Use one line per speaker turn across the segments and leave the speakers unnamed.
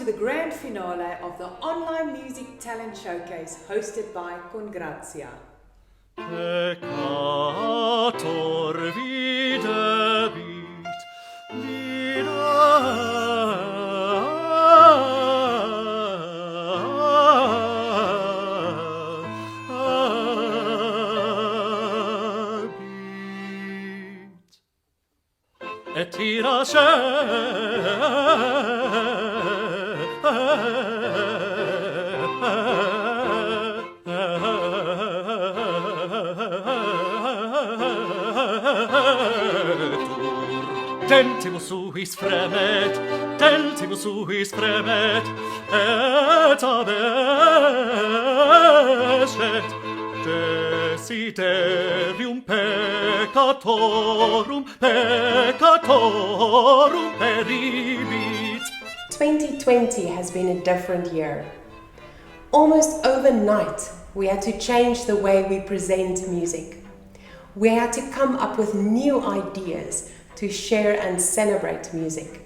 the grand finale of the Online Music Talent Showcase hosted by Congrazia.
Peccator videbit, et ira Tentibus suis fremet, et abescet desiderium peccatorum peribit.
2020 has been a different year. Almost overnight, we had to change the way we present music. We had to come up with new ideas to share and celebrate music.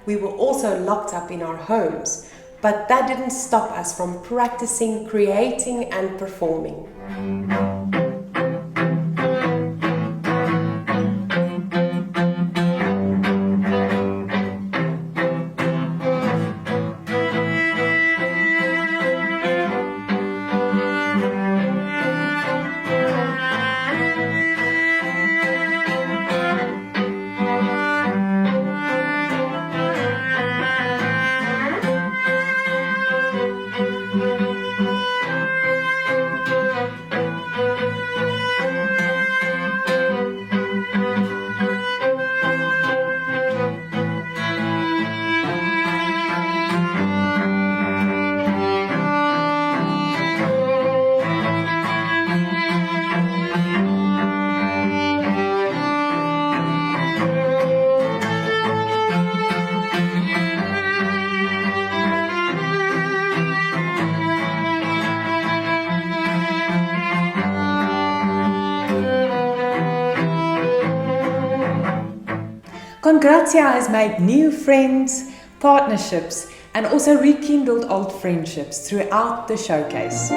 We were also locked up in our homes, but that didn't stop us from practicing, creating and performing.
Congrazia has made new friends, partnerships, and also rekindled old friendships throughout the showcase.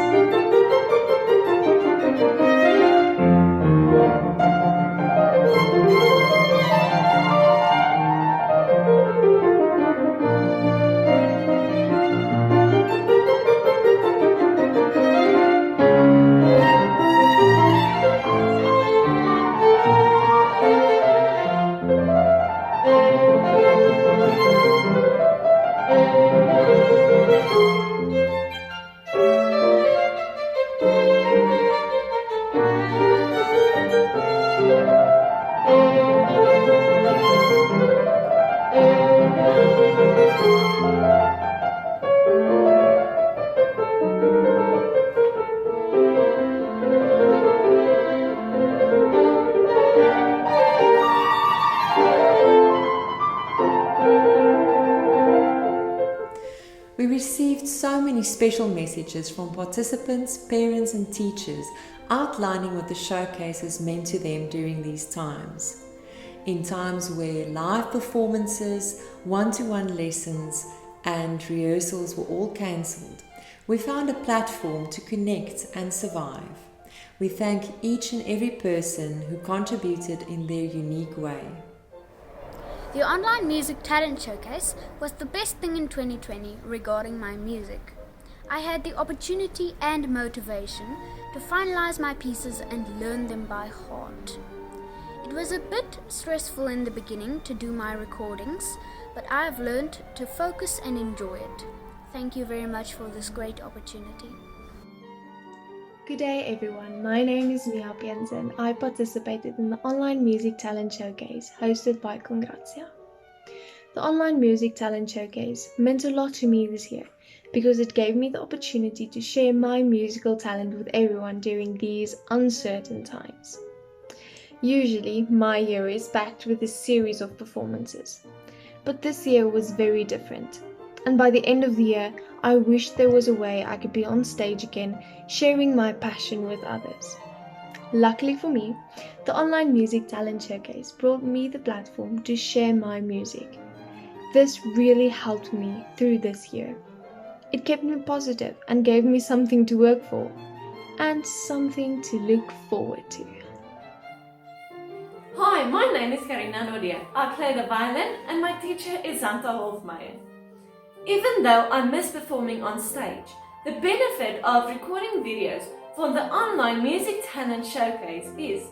We received so many special messages from participants, parents and teachers outlining what the showcase has meant to them during these times. In times where live performances, one-to-one lessons and rehearsals were all cancelled, we found a platform to connect and survive. We thank each and every person who contributed in their unique way.
The Online Music Talent Showcase was the best thing in 2020 regarding my music. I had the opportunity and motivation to finalize my pieces and learn them by heart. It was a bit stressful in the beginning to do my recordings, but I have learned to focus and enjoy it. Thank you very much for this great opportunity.
Good day everyone, my name is Mia Piensen. I participated in the Online Music Talent Showcase hosted by Congrazia. The Online Music Talent Showcase meant a lot to me this year because it gave me the opportunity to share my musical talent with everyone during these uncertain times. Usually my year is packed with a series of performances, but this year was very different. And by the end of the year, I wished there was a way I could be on stage again, sharing my passion with others. Luckily for me, the Online Music Talent Showcase brought me the platform to share my music. This really helped me through this year. It kept me positive and gave me something to work for and something to look forward to.
Hi, my name is Karina Nodia. I play the violin and my teacher is Zanta Hofmeyer. Even though I miss performing on stage, the benefit of recording videos for the online music talent showcase is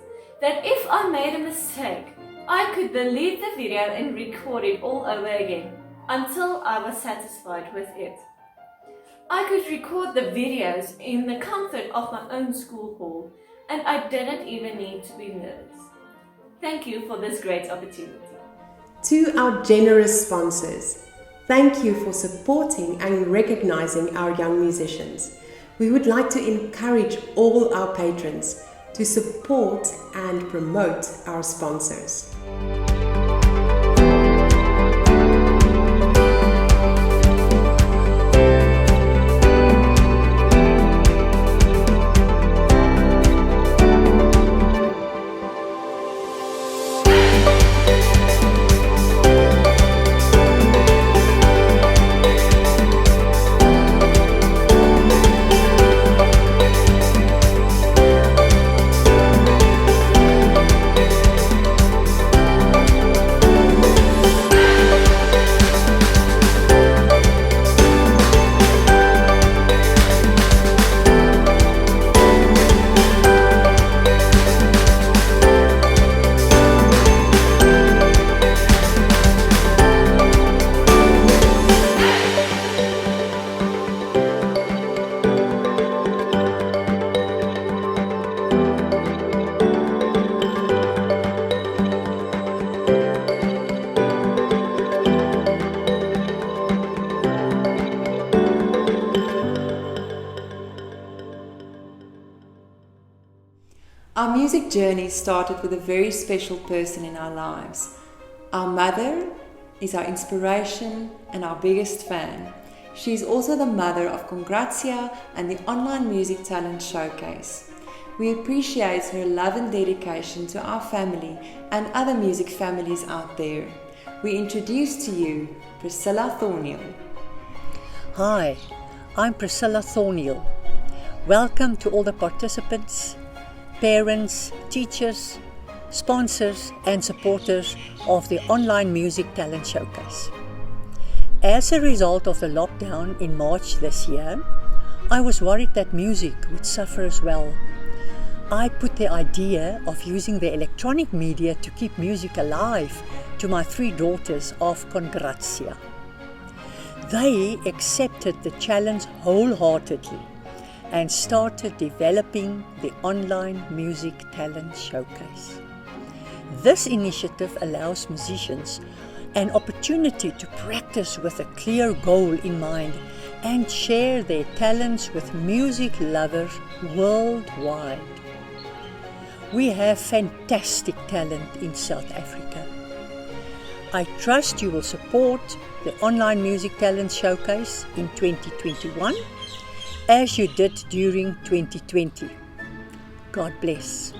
that if I made a mistake, I could delete the video and record it all over again until I was satisfied with it. I could record the videos in the comfort of my own school hall and I didn't even need to be nervous. Thank you for this great opportunity.
To our generous sponsors, thank you for supporting and recognizing our young musicians. We would like to encourage all our patrons to support and promote our sponsors.
Our music journey started with a very special person in our lives. Our mother is our inspiration and our biggest fan. She is also the mother of Congrazia and the Online Music Talent Showcase. We appreciate her love and dedication to our family and other music families out there. We introduce to you Priscilla Thornhill.
Hi, I'm Priscilla Thornhill. Welcome to all the participants, parents, teachers, sponsors and supporters of the Online Music Talent Showcase. As a result of the lockdown in March this year, I was worried that music would suffer as well. I put the idea of using the electronic media to keep music alive to my 3 daughters of Congrazia. They accepted the challenge wholeheartedly and started developing the Online Music Talent Showcase. This initiative allows musicians an opportunity to practice with a clear goal in mind and share their talents with music lovers worldwide. We have fantastic talent in South Africa. I trust you will support the Online Music Talent Showcase in 2021 as you did during 2020. God bless.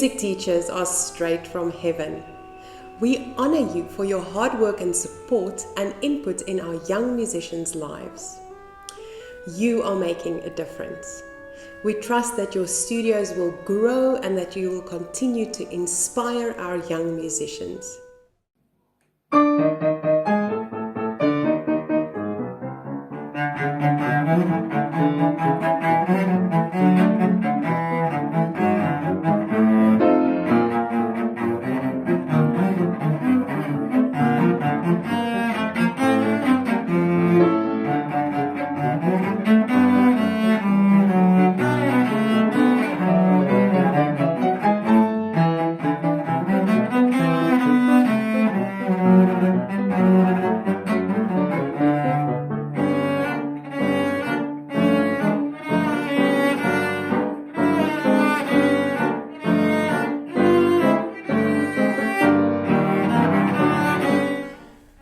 music teachers are straight from heaven. We honor you for your hard work and support and input in our young musicians' lives. You are making a difference. We trust that your studios will grow and that you will continue to inspire our young musicians.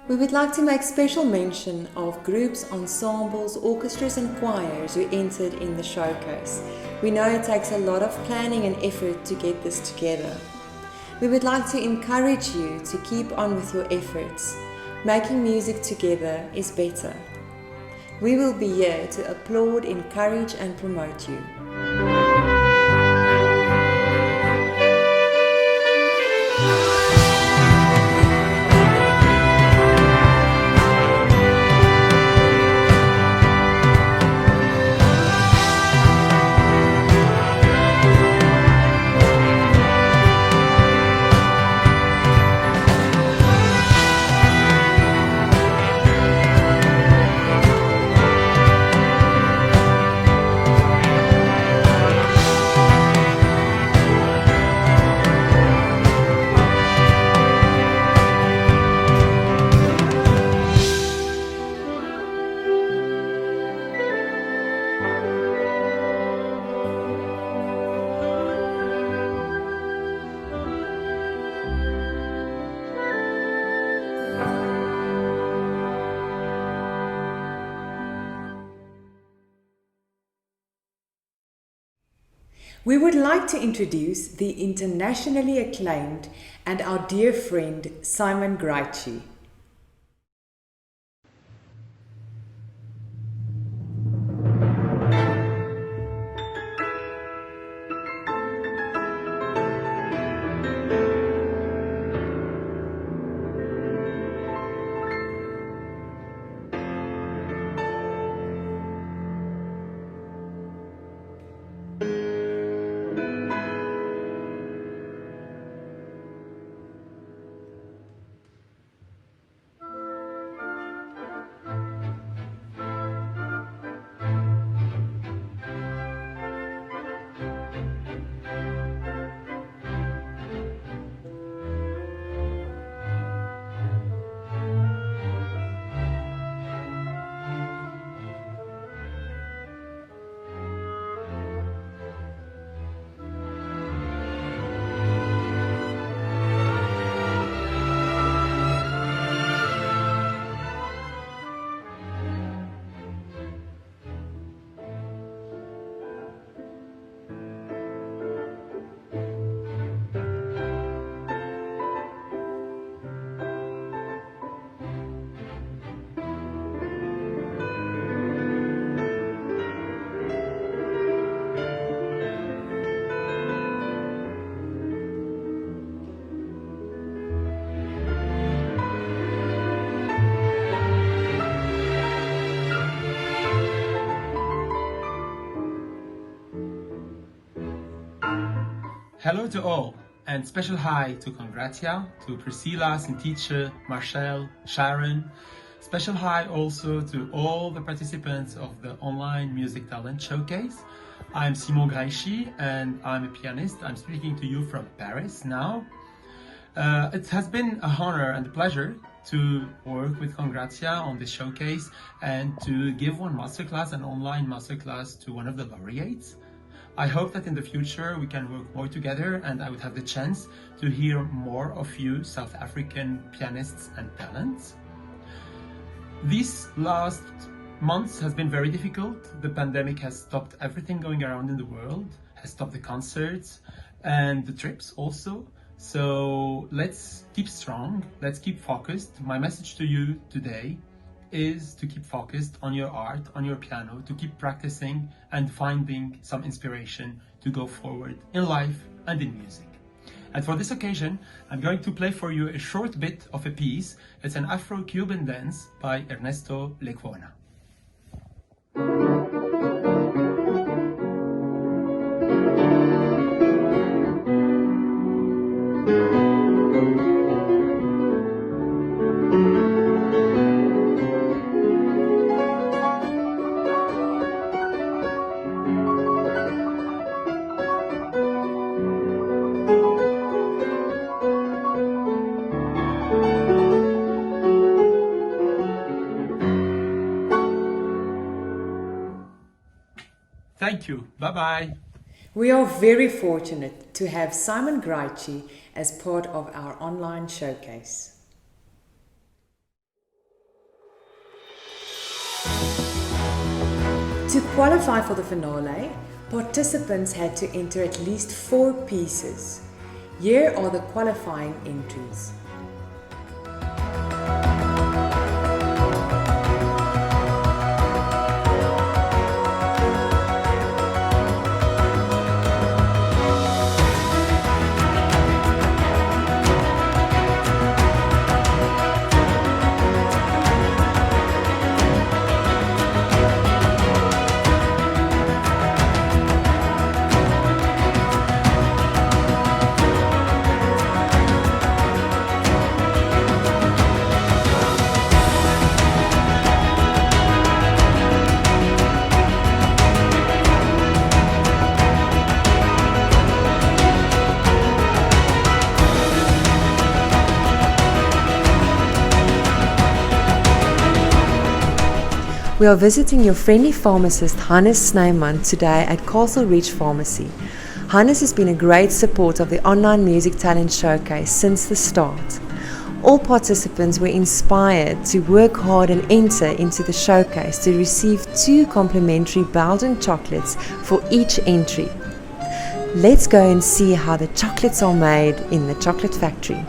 We would like to make special mention of groups, ensembles, orchestras and choirs who entered in the showcase. We know it takes a lot of planning and effort to get this together. We would like to encourage you to keep on with your efforts. Making music together is better. We will be here to applaud, encourage and promote you. We would like to introduce the internationally acclaimed and our dear friend Simon Greichi.
Hello to all, and special hi to Congratia, to Priscilla, Syntiche, Marchelle, Sharon. Special hi also to all the participants of the online music talent showcase. I'm Simon Greichi and I'm a pianist. I'm speaking to you from Paris now. It has been a honor and a pleasure to work with Congratia on this showcase and to give one masterclass, an online masterclass to one of the laureates. I hope that in the future we can work more together and I would have the chance to hear more of you South African pianists and talents. These last months has been very difficult. The pandemic has stopped everything going around in the world, has stopped the concerts, and the trips also. So let's keep strong, let's keep focused. My message to you today is to keep focused on your art, on your piano, to keep practicing and finding some inspiration to go forward in life and in music. And for this occasion, I'm going to play for you a short bit of a piece. It's an Afro-Cuban dance by Ernesto Lecuona. Thank you. Bye-bye.
We are very fortunate to have Simon Graichi as part of our online showcase. To qualify for the finale, participants had to enter at least 4 pieces. Here are the qualifying entries. We are visiting your friendly pharmacist Hannes Snyman today at Castle Ridge Pharmacy. Hannes has been a great support of the online music talent showcase since the start. All participants were inspired to work hard and enter into the showcase to receive 2 complimentary Belgian chocolates for each entry. Let's go and see how the chocolates are made in the chocolate factory.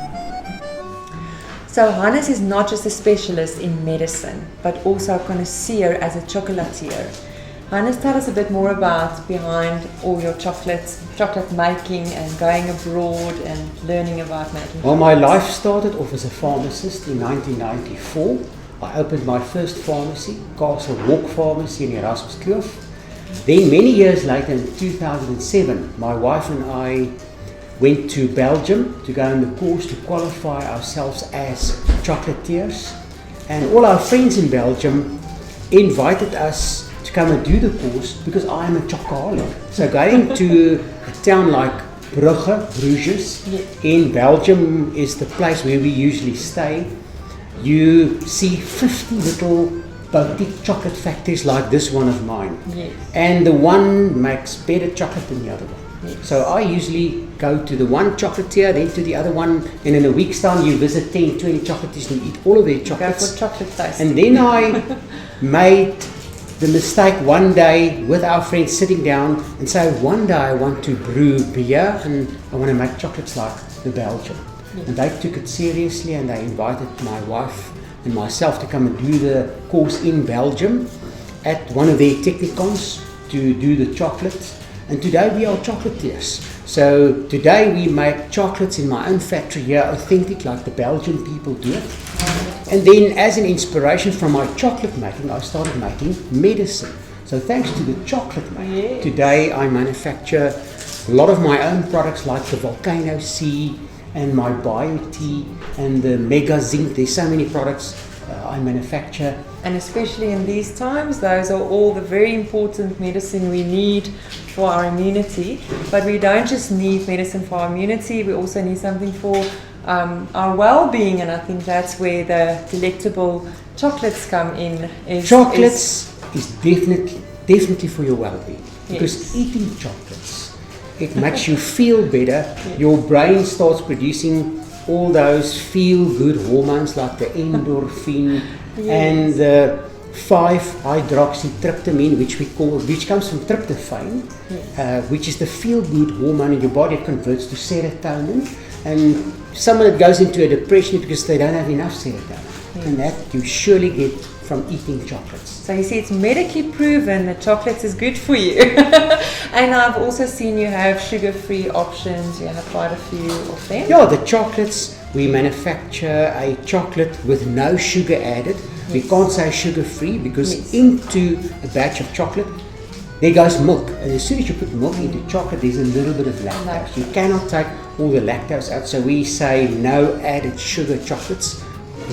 So Hannes is not just a specialist in medicine, but also a connoisseur as a chocolatier. Hannes, tell us a bit more about behind all your chocolate making and going abroad and learning about making
Well, my life started off as a pharmacist in 1994. I opened my first pharmacy, Castle Walk Pharmacy in Erasmuskloof. Then many years later, in 2007, my wife and I went to Belgium to go on the course to qualify ourselves as chocolatiers. And all our friends in Belgium invited us to come and do the course because I am a chocoholic. So going to a town like Bruges in Belgium is the place where we usually stay. You see 50 little boutique chocolate factories like this one of mine.
Yes.
And the one makes better chocolate than the other one.
Yes.
So I usually go to the one chocolatier, then to the other one, and in a week's time you visit 10, 20 chocolatiers and eat all of their chocolates.
Go for chocolate tasting.
And then I made the mistake one day with our friends sitting down and say, one day I want to brew beer and I want to make chocolates like the Belgian.
Yes.
And they took it seriously and they invited my wife and myself to come and do the course in Belgium at one of their technicons to do the chocolate. And today we are chocolatiers. So today we make chocolates in my own factory here, authentic like the Belgian people do it. And then as an inspiration from my chocolate making, I started making medicine. So thanks to the chocolate making, today I manufacture a lot of my own products like the Volcano C and my Bio Tea and the Mega Zinc. There's so many products I manufacture.
And especially in these times, those are all the very important medicine we need for our immunity. But we don't just need medicine for our immunity, we also need something for our well-being, and I think that's where the delectable chocolates come in.
Chocolates is definitely for your well-being. Because eating chocolates, it makes you feel better. Your brain starts producing all those feel-good hormones like the endorphin and the 5-hydroxytryptamine, which comes from tryptophan, which is the feel-good hormone in your body. It converts to serotonin, and someone that goes into a depression because they don't have enough serotonin, and that you surely get from eating chocolates.
So you see, it's medically proven that chocolates is good for you. And I've also seen you have sugar-free options. You have quite a few of them.
Yeah, the chocolates, we manufacture a chocolate with no sugar added. We can't say sugar-free because into a batch of chocolate there goes milk, and as soon as you put milk into chocolate there's a little bit of lactose. You cannot take all the lactose out, so we say no added sugar chocolates.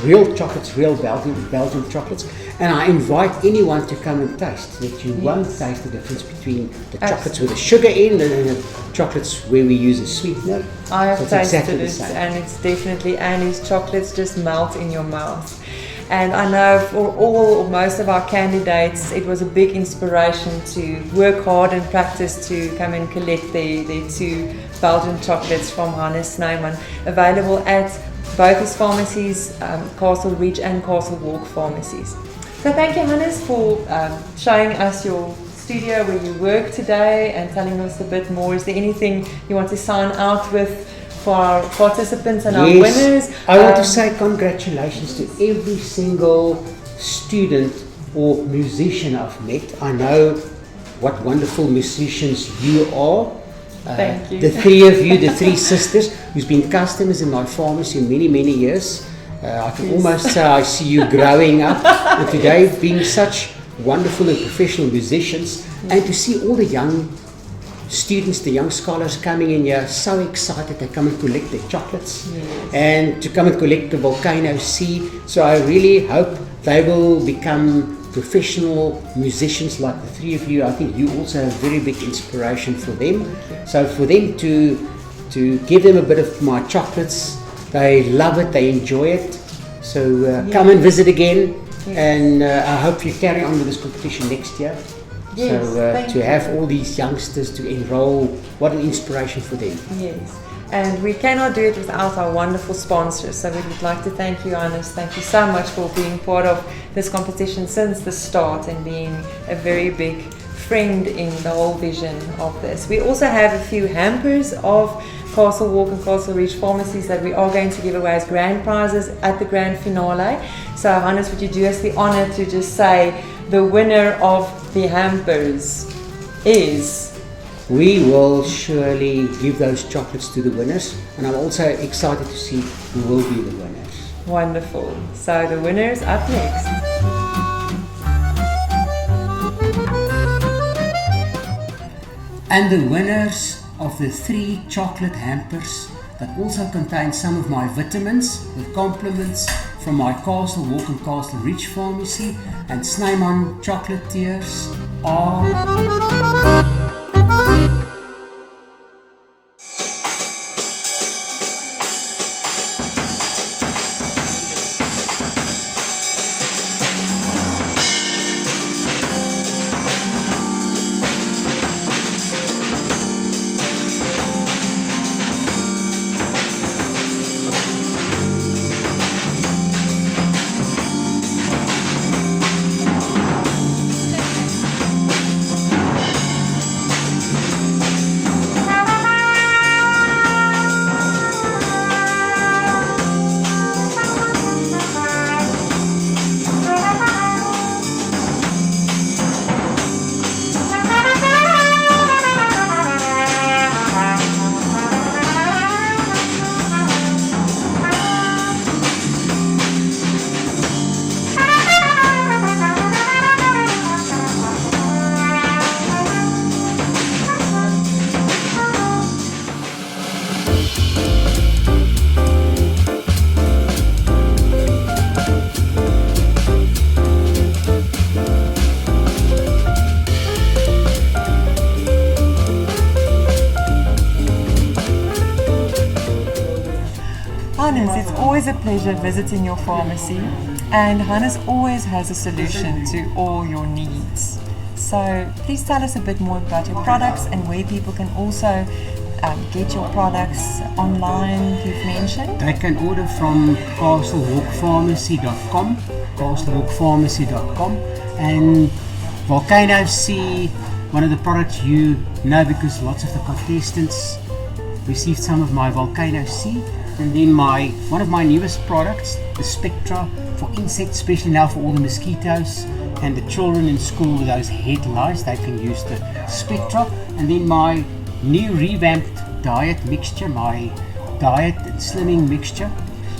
Real chocolates, real Belgian chocolates, and I invite anyone to come and taste, that you won't taste the difference between the chocolates with the sugar in and the chocolates where we use a sweetener.
I have tasted
exactly
it, and it's definitely, and these chocolates just melt in your mouth. And I know for all or most of our candidates, it was a big inspiration to work hard and practice to come and collect their 2 Belgian chocolates from Hannes Snyman, available at both his pharmacies, Castle Ridge and Castle Walk pharmacies. So thank you, Hannes, for showing us your studio where you work today and telling us a bit more. Is there anything you want to sign out with for our participants and our winners?
I want to say congratulations to every single student or musician I've met. I know what wonderful musicians you are.
Thank you.
The 3 of you, the 3 sisters, who's been customers in my pharmacy many, many years. I can almost say I see you growing up, and today being such wonderful and professional musicians, and to see all the young students, the young scholars coming in here, so excited. They come and collect their chocolates and to come and collect the volcano seed. So I really hope they will become professional musicians like the 3 of you. I think you also have very big inspiration for them. So for them to give them a bit of my chocolates, they love it, they enjoy it. So come and visit again, and I hope you carry on with this competition next year. So to have all these youngsters to enroll, what an inspiration for them.
Yes. And we cannot do it without our wonderful sponsors. So we would like to thank you, Hannes. Thank you so much for being part of this competition since the start and being a very big friend in the whole vision of this. We also have a few hampers of Castle Walk and Castle Ridge pharmacies that we are going to give away as grand prizes at the grand finale. So Hannes, would you do us the honor to just say the winner of the hampers is?
We will surely give those chocolates to the winners, and I'm also excited to see who will be the winners.
Wonderful. So the winners up next.
And the winners of the 3 chocolate hampers that also contain some of my vitamins with compliments from my Castle Walk and Castle Ridge pharmacy and Snyman chocolatiers are...
Hannes, it's always a pleasure visiting your pharmacy, and Hannes always has a solution to all your needs. So please tell us a bit more about your products and where people can also get your products online, you've mentioned?
They can order from castlewalkpharmacy.com, castlewalkpharmacy.com, and Volcano C, one of the products you know because lots of the contestants received some of my Volcano C. And then one of my newest products, the Spectra for insects, especially now for all the mosquitoes and the children in school with those head lice, they can use the Spectra. And then my new revamped diet mixture, my diet and slimming mixture,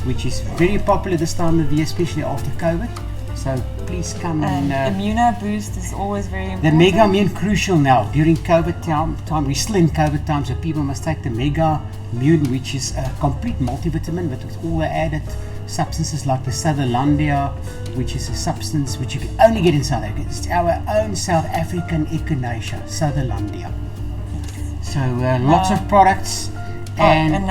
which is very popular this time of year, especially after COVID. So please come and
Immuno Boost is always very important.
the Mega Immune crucial now during COVID time. We're still in COVID time, so people must take the Mega Immune, which is a complete multivitamin, but with all the added substances like the Sutherlandia, which is a substance which you can only get in South Africa. It's our own South African echinacea, Sutherlandia. So lots of products. And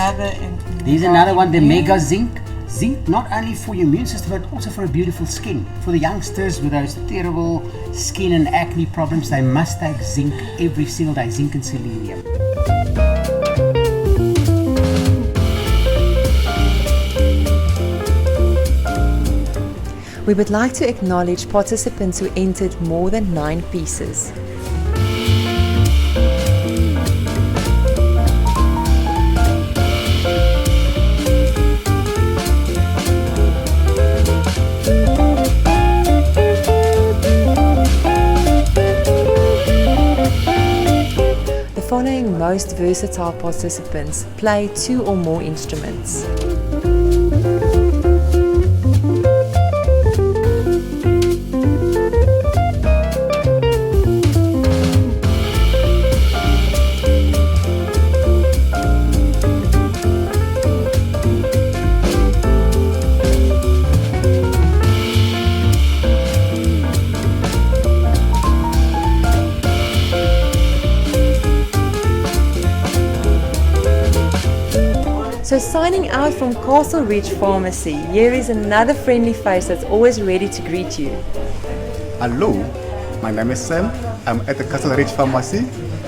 there's another one, the Mega Zinc. Zinc, not only for your immune system, but also for a beautiful skin. For the youngsters with those terrible skin and acne problems, they must take zinc every single day, zinc and selenium.
We would like to acknowledge participants who entered more than 9 pieces. The following most versatile participants play 2 or more instruments. So signing out from Castle Ridge Pharmacy, here is another friendly face that's always ready to greet you.
Hello, my name is Sam. I'm at the Castle Ridge Pharmacy.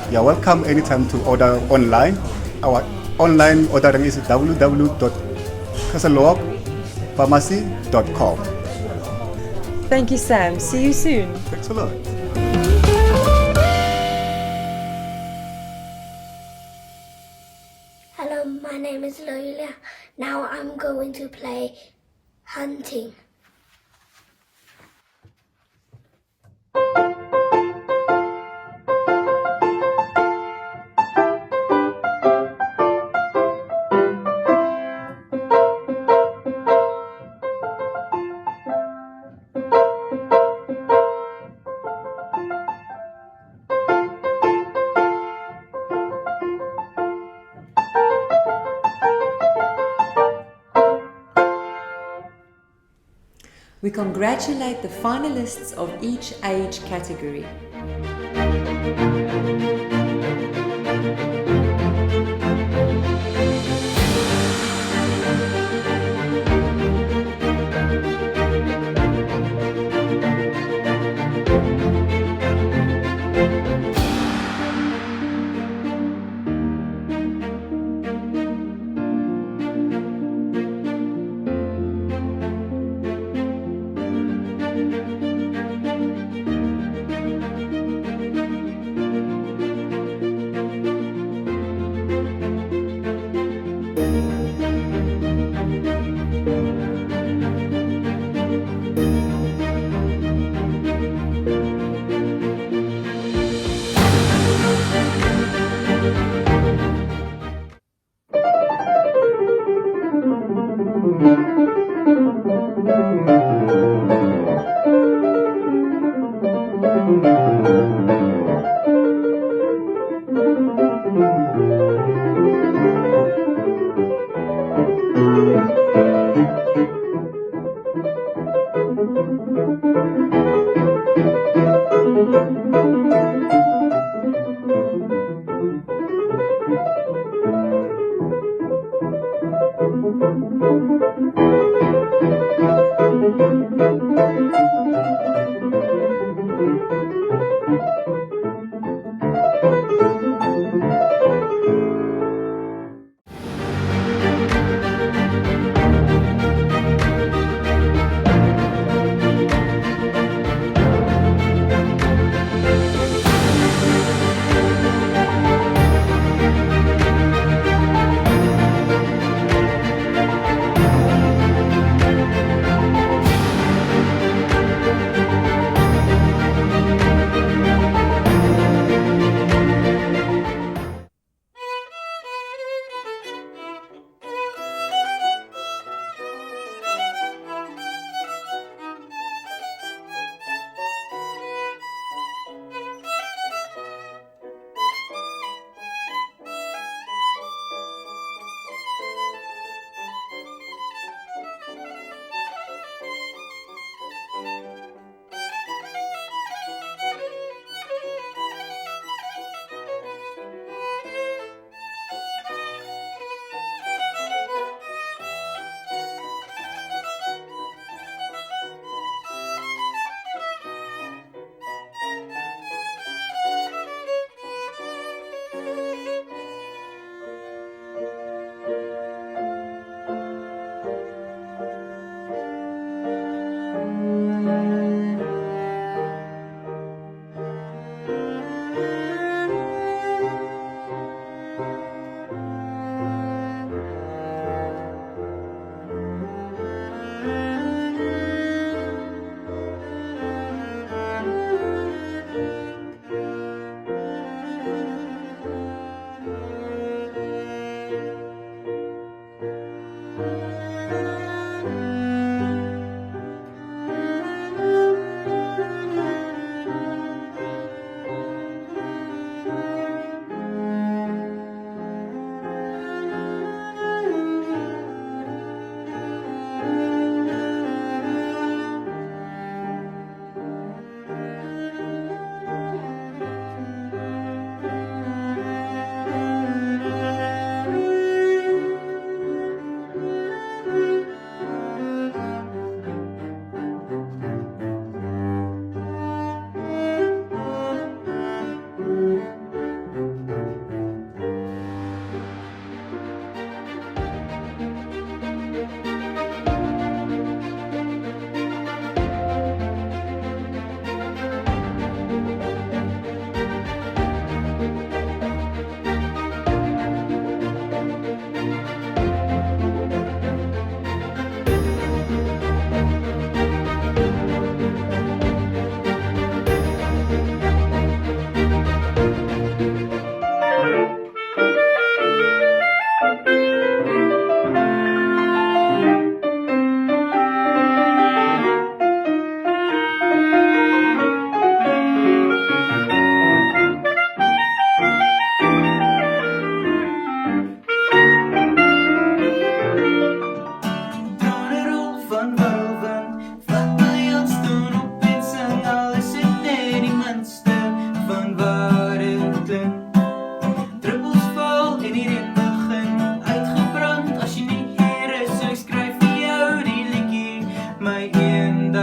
You're welcome anytime to order online. Our online ordering is www.castlewalkpharmacy.com.
Thank you, Sam. See you soon.
Thanks a lot.
Hello, my name is Lola. Now I'm going to play hunting.
We congratulate the finalists of each age category.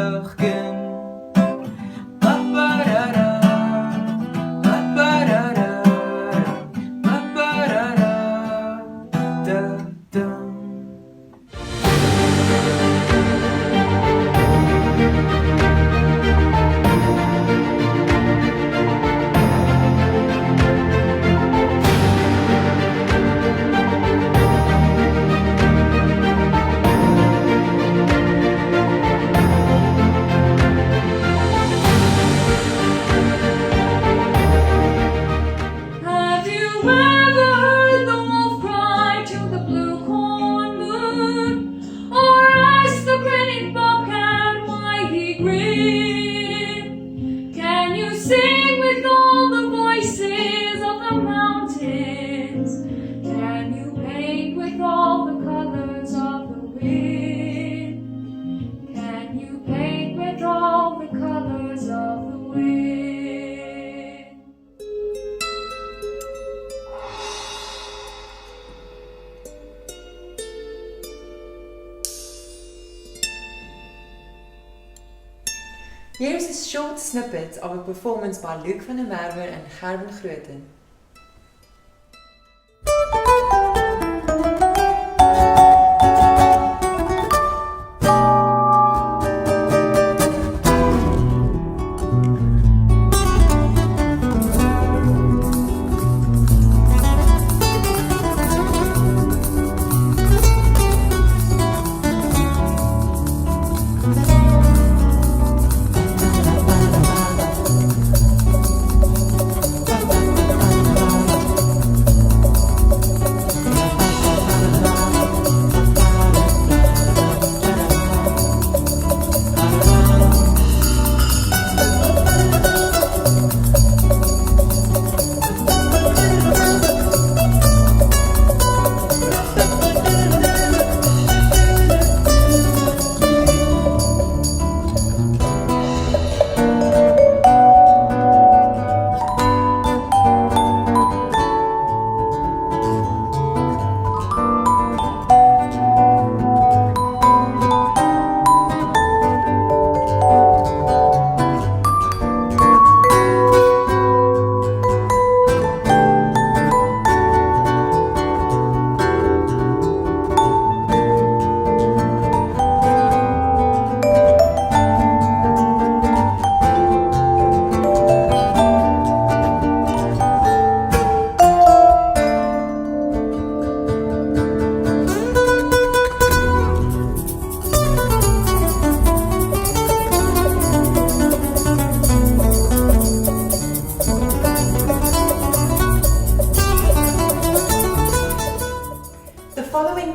Bergen.
Have you ever heard the wolf cry to the blue corn moon, or asked the grinning bobcat why he grinned? Can you sing with all the voices of the mountains? Can you paint with all the colors of the wind? Can you paint with all the colors of the wind?
Here's a short snippet of a performance by Luke van der Merwe and Gerben Groten.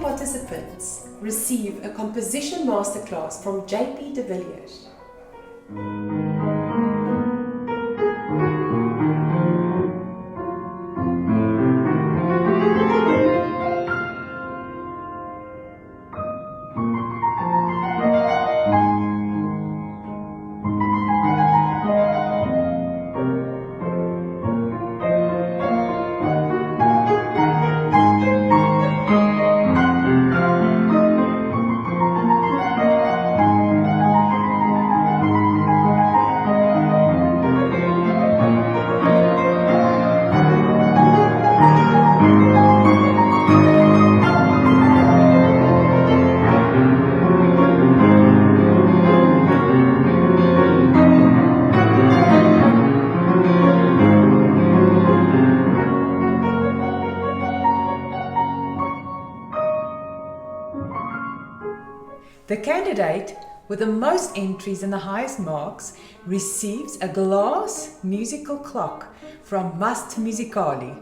Participants receive a composition masterclass from JP de Villiers. The candidate with the most entries and the highest marks receives a glass musical clock from Must Musicali.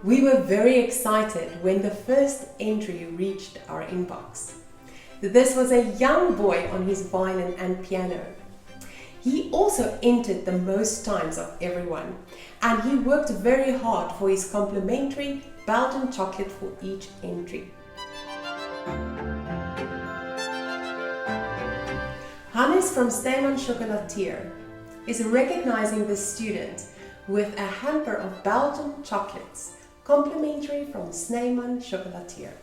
We were very excited when the first entry reached our inbox.
This was a young boy on his violin and piano. He also entered the most times of everyone, and he worked very hard for his complimentary Belgian chocolate for each entry. Hannes from Snyman Chocolatier is recognizing the student with a hamper of Belgian chocolates, complimentary from Snyman Chocolatier.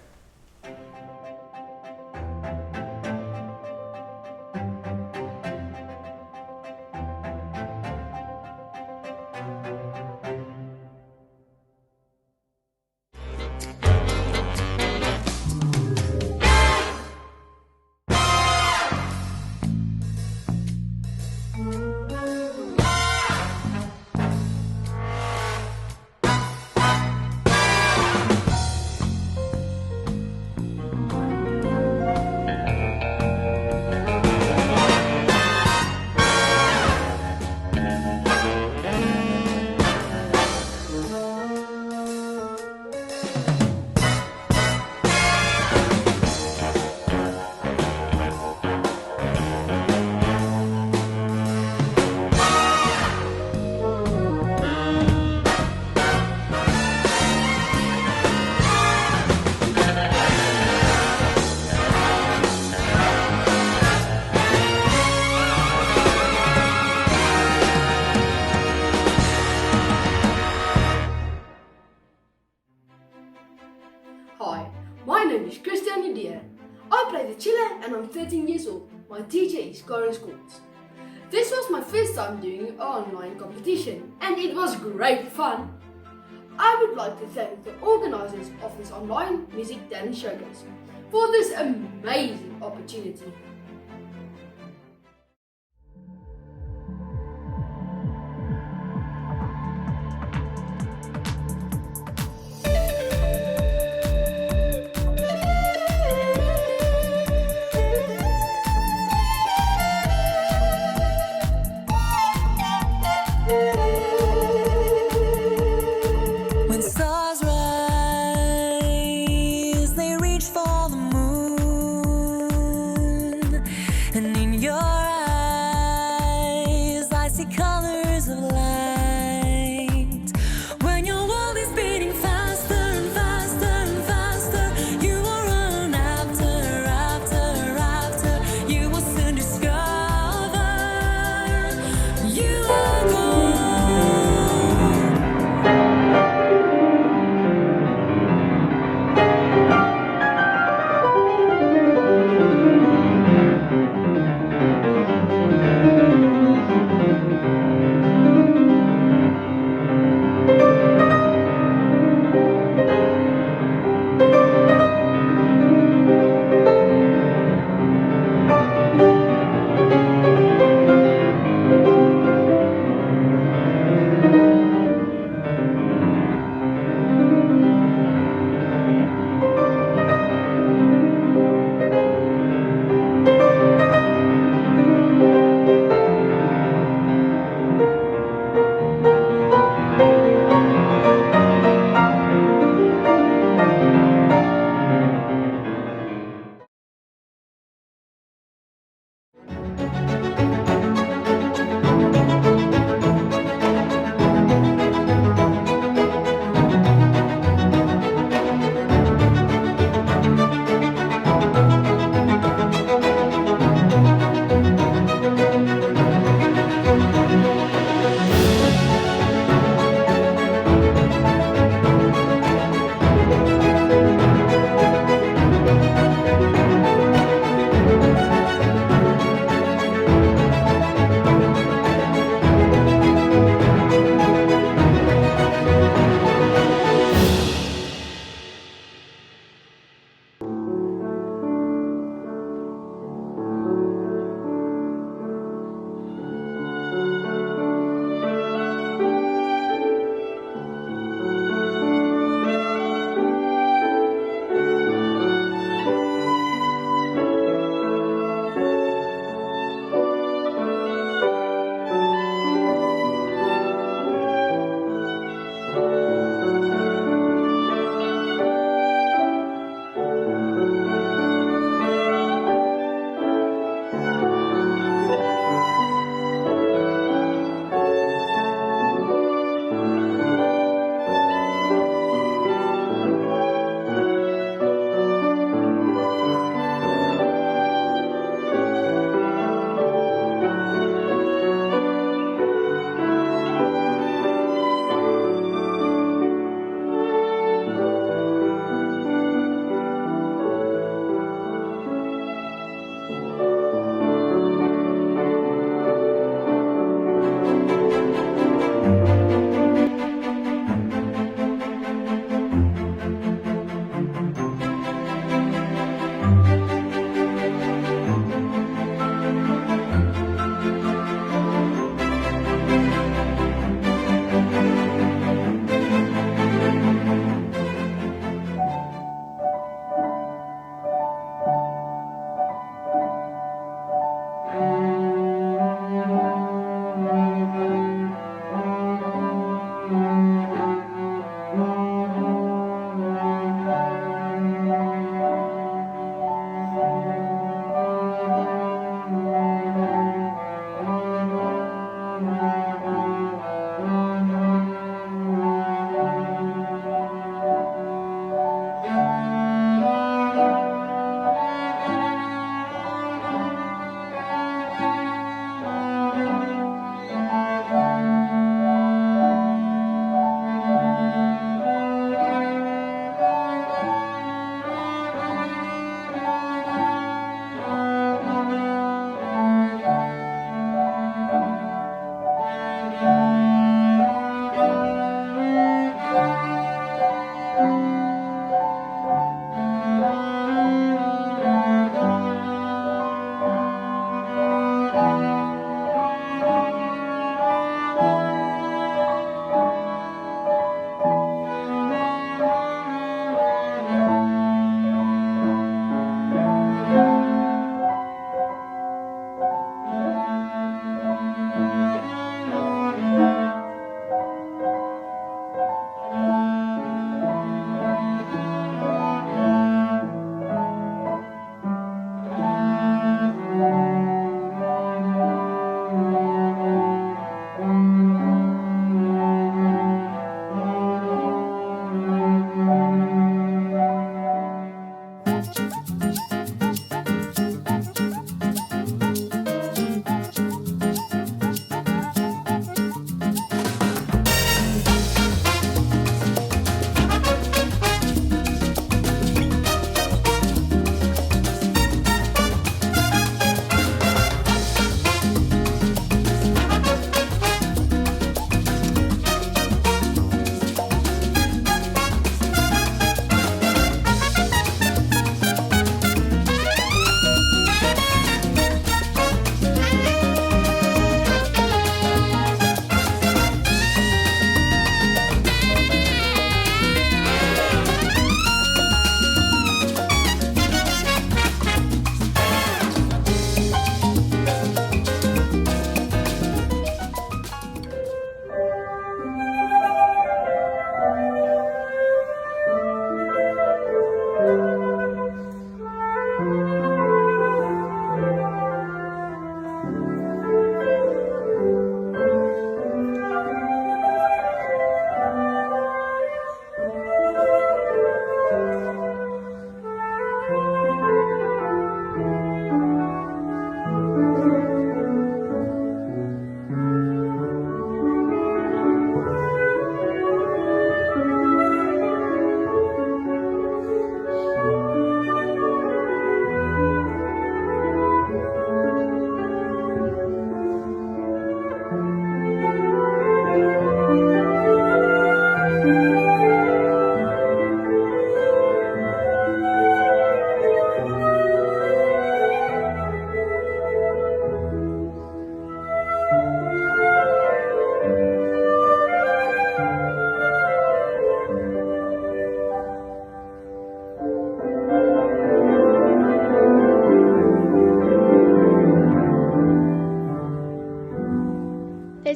Hi, my name is Christian Udea. I play the cello and I'm 13 years old. My teacher is Karen Schools. This was my first time doing an online competition and it was great fun. I would like to thank the organizers of this online music talent showcase for this amazing opportunity.
When stars rise, they reach for the moon.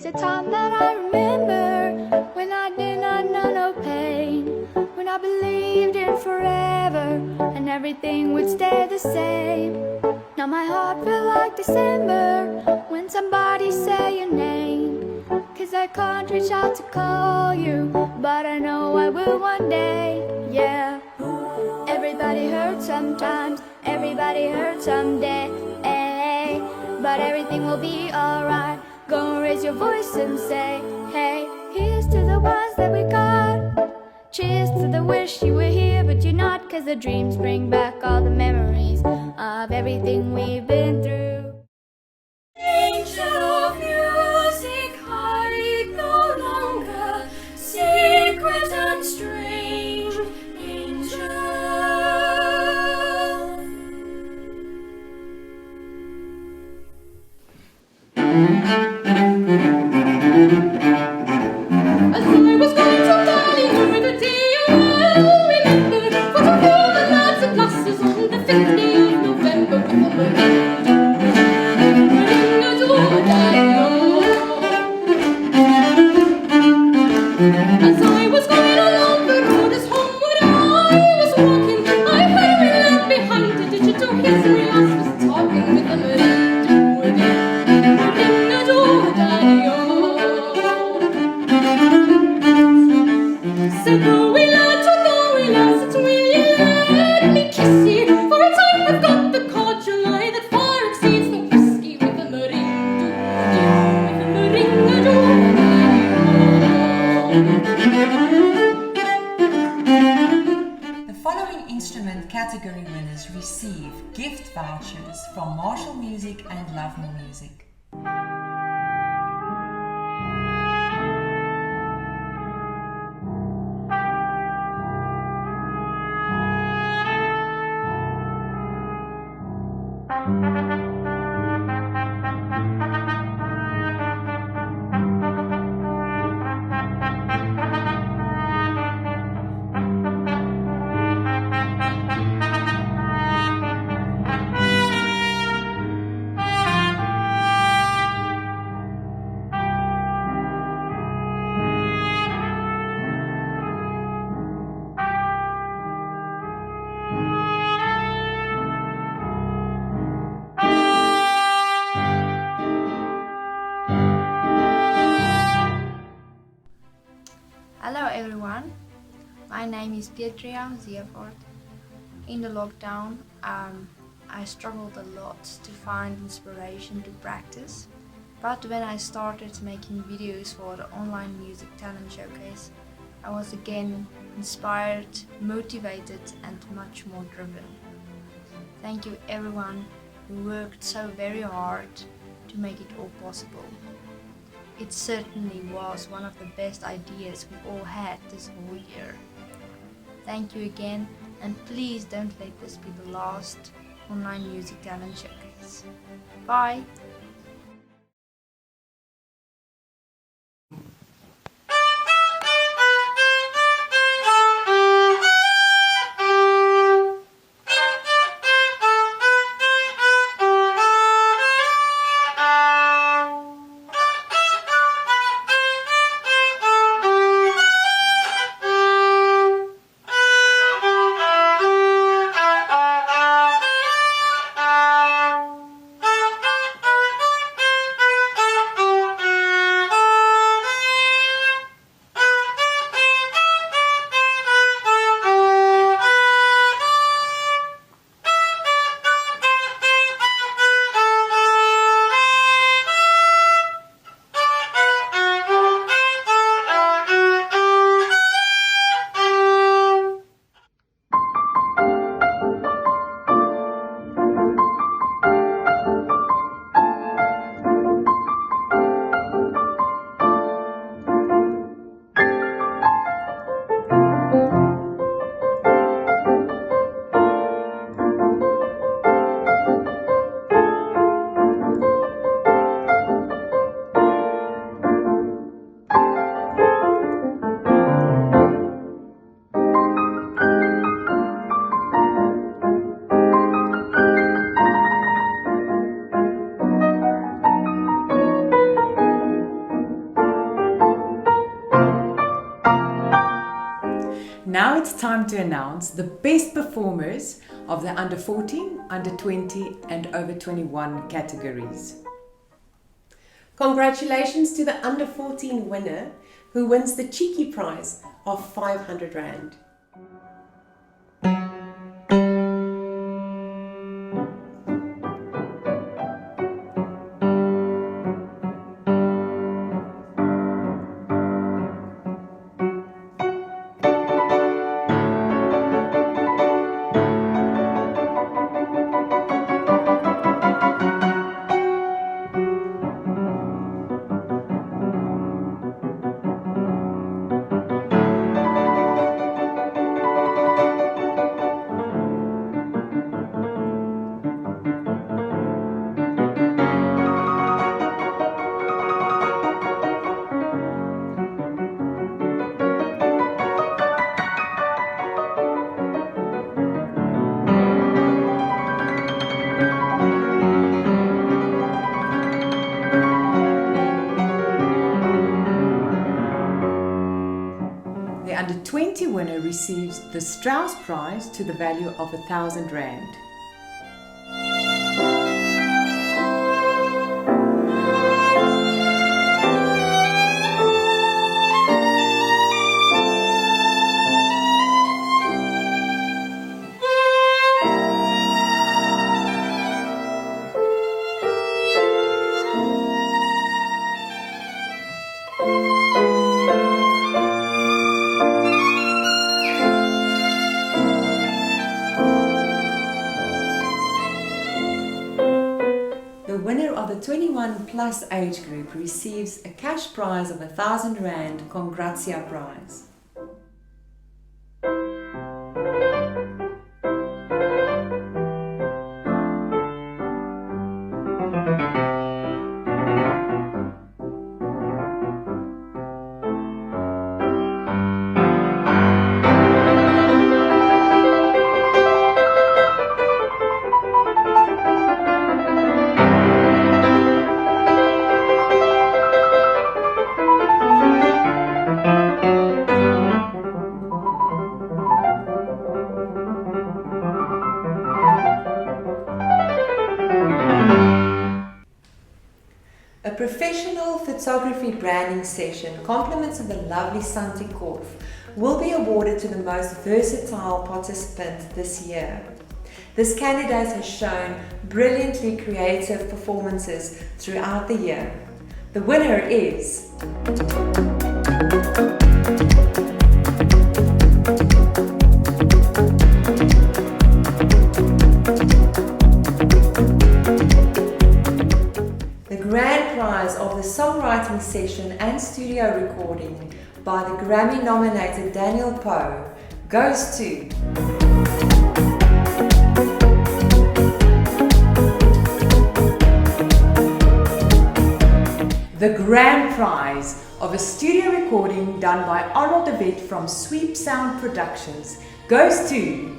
is a time that I remember, when I did not know no pain, when I believed in forever and everything would stay the same. Now my heart felt like December when somebody say your name, 'cause I can't reach out to call you, but I know I will one day, yeah. Everybody hurts sometimes, everybody hurts someday, but everything will be alright. Go and raise your voice and say, hey, here's to the ones that we got. Cheers to the wish you were here but you're not, 'cause the dreams bring back all the memories of everything we've been through. Angel of music, heartache no longer, secret and strange, angel.
As I was going to Bali for the day you will remember, for to all the lads and lasses on the 15th of November with the ring a door. As I was going along the road as homeward I was walking, I heard a lad behind the digital history lass was talking with the ring a door. Said go we lads, it's will you let me kiss ye, for a time I've got the cordial eye that far exceeds the whiskey with the
The following instrument category winners receive gift vouchers from Marchelle Music and Love More Music.
Hello everyone, my name is Pietria Ziefort. In the lockdown, I struggled a lot to find inspiration to practice, but when I started making videos for the online music talent showcase, I was again inspired, motivated and much more driven. Thank you everyone who worked so very hard to make it all possible. It certainly was one of the best ideas we all had this whole year. Thank you again, and please don't let this be the last online music talent showcase. Bye!
it's time to announce the best performers of the under 14, under 20 and over 21 categories.
Congratulations to the under 14 winner who wins the cheeky prize of 500 Rand.
The under 20 winner receives the Strauss prize to the value of 1,000 Rand. The winner of the 21 plus age group receives a cash prize of 1,000 Rand Congratia prize. A professional photography branding session, compliments of the lovely Syntiche will be awarded to the most versatile participant this year. This candidate has shown brilliantly creative performances throughout the year. The winner is grand prize of the songwriting session and studio recording by the Grammy-nominated Daniel Poe goes to the grand prize of a studio recording done by Arnold de Wet from Sweep Sound Productions goes to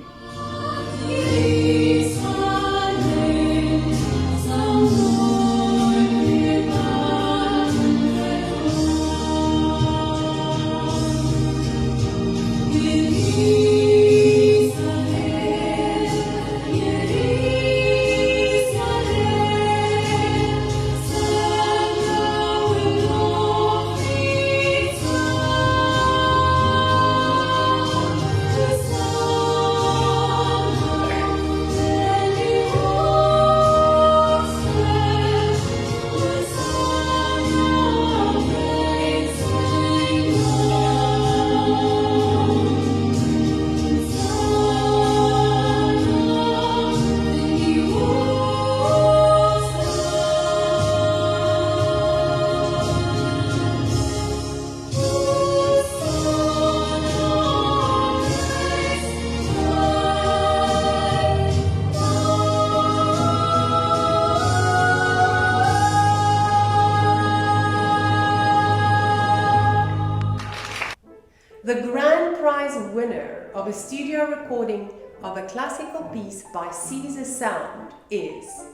the grand prize winner of a studio recording of a classical piece by Caesar Sound is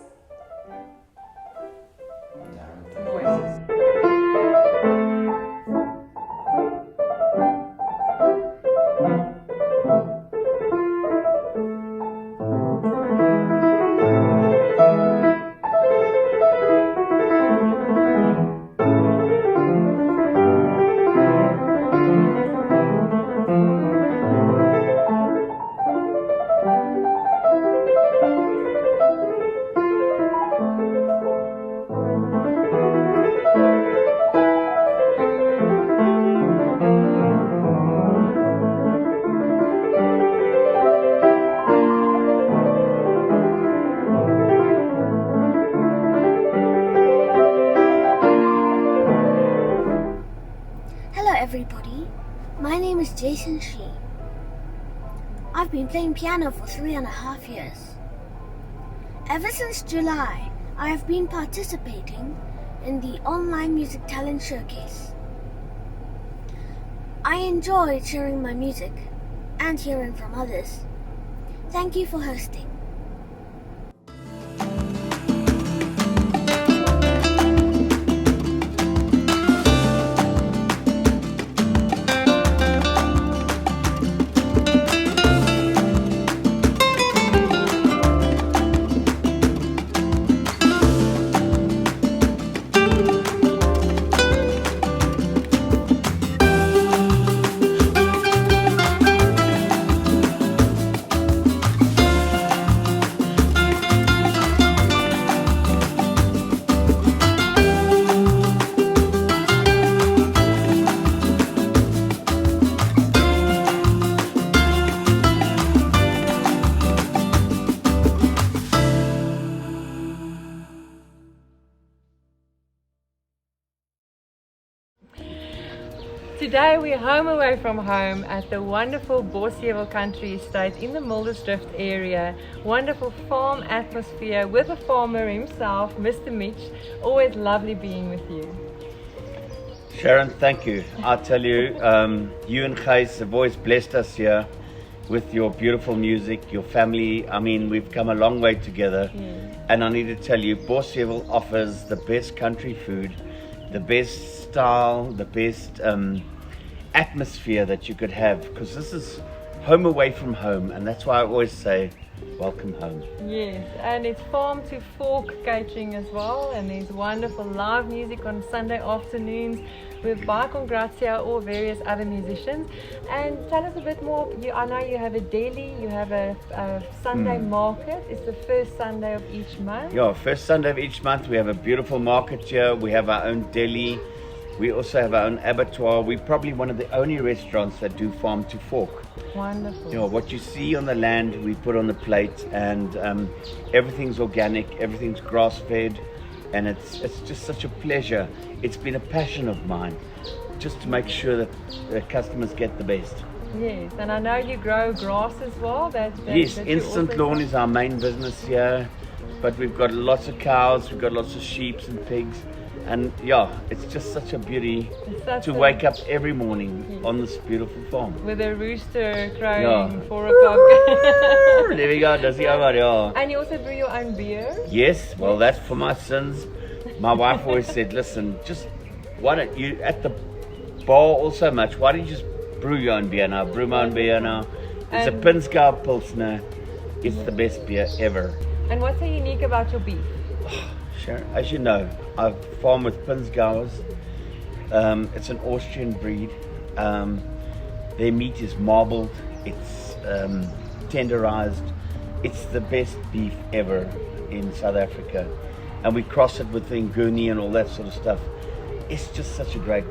noises.
everybody. My name is Jason Shi. I've been playing piano for 3.5 years. Ever since July, I have been participating in the online music talent showcase. I enjoyed sharing my music and hearing from others. Thank you for hosting.
Today we're home away from home at the wonderful Bosheuwel Country Estate in the Muldersdrift area. Wonderful farm atmosphere with a farmer himself, Mr. Mitch. Always lovely being with you.
Sharon, thank you. I tell you, you and Gijs have always blessed us here with your beautiful music, your family. I mean, we've come a long way together. And I need to tell you, Bosheuwel offers the best country food, the best style, the best atmosphere that you could have, because this is home away from home, and that's why I always say welcome home.
Yes, and it's farm to fork catering as well, and there's wonderful live music on Sunday afternoons with by Congrazia or various other musicians. And tell us a bit more. I know you have a deli, you have a Sunday market. It's the first Sunday of each month.
Yeah, first Sunday of each month we have a beautiful market here. We have our own deli. We also have our own abattoir. We're probably one of the only restaurants that do farm to fork.
Wonderful.
You know, what you see on the land, we put on the plate, and everything's organic, everything's grass-fed, and it's just such a pleasure. It's been a passion of mine, just to make sure that the customers get the best.
Yes, and I know you grow grass as well.
Yes, Instant Lawn is our main business here, but we've got lots of cows, we've got lots of sheep and pigs. And yeah, it's just such a beauty to wake up every morning on this beautiful farm.
With a rooster crowing 4 o'clock.
There we go, does he over, yeah.
And you also brew your own beer?
Yes, well that's for my sins. My wife always said, listen, just why don't you, at the bar all so much, why don't you just brew your own beer now? Brew my own beer now. It's a Pinzgau Pilsner. It's the best beer ever.
And what's so unique about your beef?
Sharon, as you know, I've farmed with Pinzgauers. It's an Austrian breed. Their meat is marbled. It's tenderized. It's the best beef ever in South Africa. And we cross it with Nguni and all that sort of stuff. It's just such a great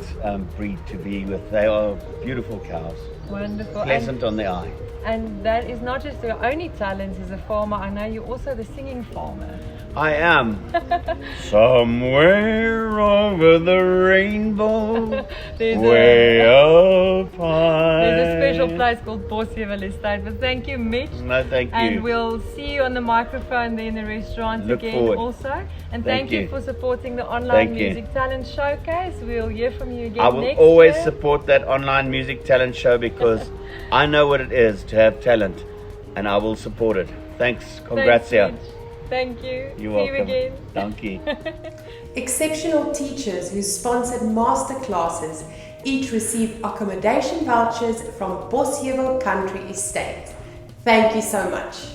breed to be with. They are beautiful cows.
Wonderful.
Pleasant on the eye.
And that is not just your only talent as a farmer. I know you're also the singing farmer.
I am. Somewhere over the rainbow, way up high.
There's a special place called Bosheuwel Estate. But thank you, Mitch.
No, thank you.
And we'll see you on the microphone there in the restaurant
Look
again
forward.
also. And thank you for supporting the online
Thank
music
you.
talent showcase. We'll hear from you again
I will
next
always
year.
support that online music talent show because I know what it is to have talent, and I will support it. Thanks, Congrazia.
Thanks, Mitch. Thank you.
You're
See
welcome.
you again.
Thank you.
Exceptional teachers who sponsored masterclasses each received accommodation vouchers from Bosheuwel Country Estate. Thank you so much.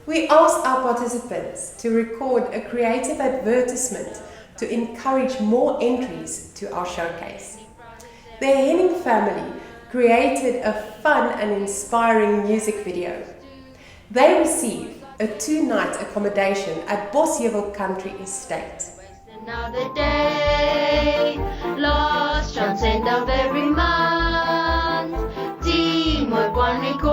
We asked our participants to record a creative advertisement to encourage more entries to our showcase. The Henning family created a fun and inspiring music video. They received a 2-night accommodation at Bosheuwel Country Estate.
Another day, last chance end of every month. Teamwork, one record.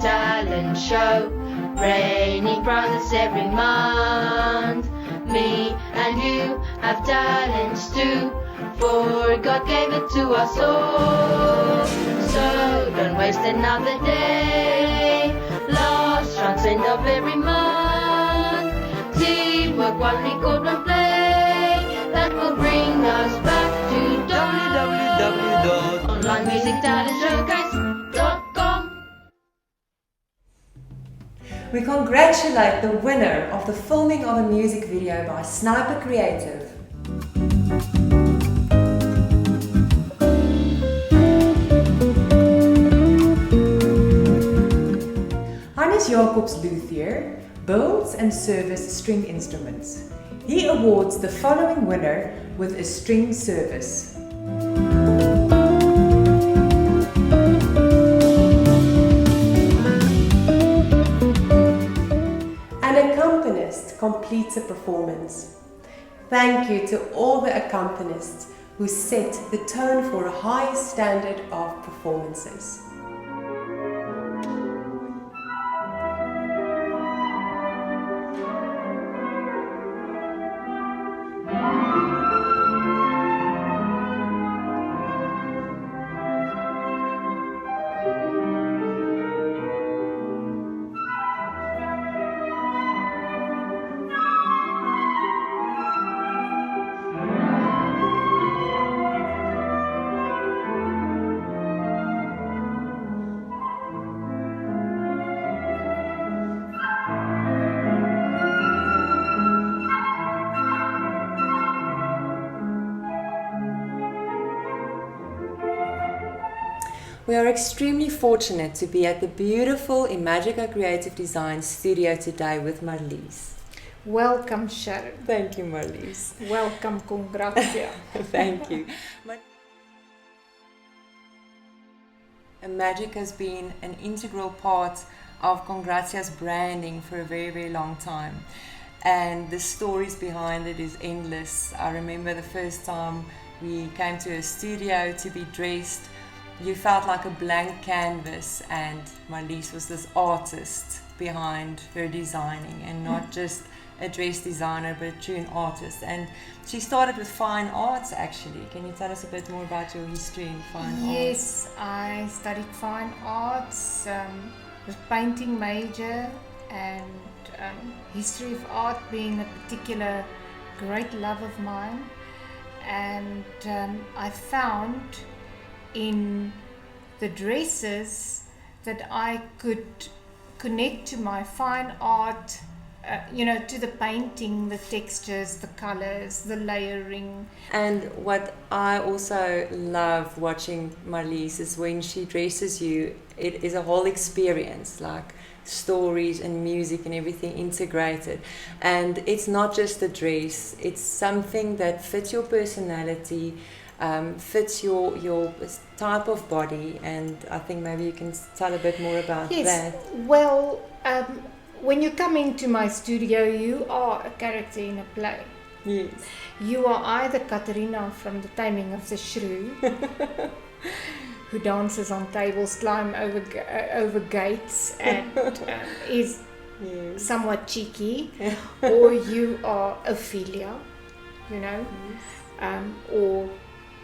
talent show, raining prizes every month. Me and you have talents too, for God gave it to us all. So don't waste another day, last chance end of every month. Teamwork, one record, one play, that will bring us back to www.onlinemusictalentshowcase.com.
We congratulate the winner of the filming of a music video by Sniper Creative. Hannes Jacobs Luthier builds and services string instruments. He awards the following winner with a string service. An accompanist completes a performance. Thank you to all the accompanists who set the tone for a high standard of performances. We are extremely fortunate to be at the beautiful Imagica Creative Design studio today with Marlies.
Welcome, Sharon.
Thank you, Marlies.
Welcome, Congratia.
Thank you. Imagica has been an integral part of Congratia's branding for a very, very long time. And the stories behind it is endless. I remember the first time we came to a studio to be dressed. You felt like a blank canvas, and Marlies was this artist behind her designing, and not just a dress designer, but a true artist. And she started with fine arts, actually. Can you tell us a bit more about your history in fine arts?
Yes, I studied fine arts, was painting major, and history of art being a particular great love of mine. And I found in the dresses that I could connect to my fine art, to the painting, the textures, the colors, the layering.
And what I also love watching Marlies is when she dresses you, it is a whole experience, like stories and music and everything integrated. And it's not just a dress, it's something that fits your personality, fits your type of body, and I think maybe you can tell a bit more about that.
Yes, well, when you come into my studio, you are a character in a play.
Yes.
You are either Katerina from The Taming of the Shrew, who dances on tables, climbs over gates, and is somewhat cheeky, or you are Ophelia, or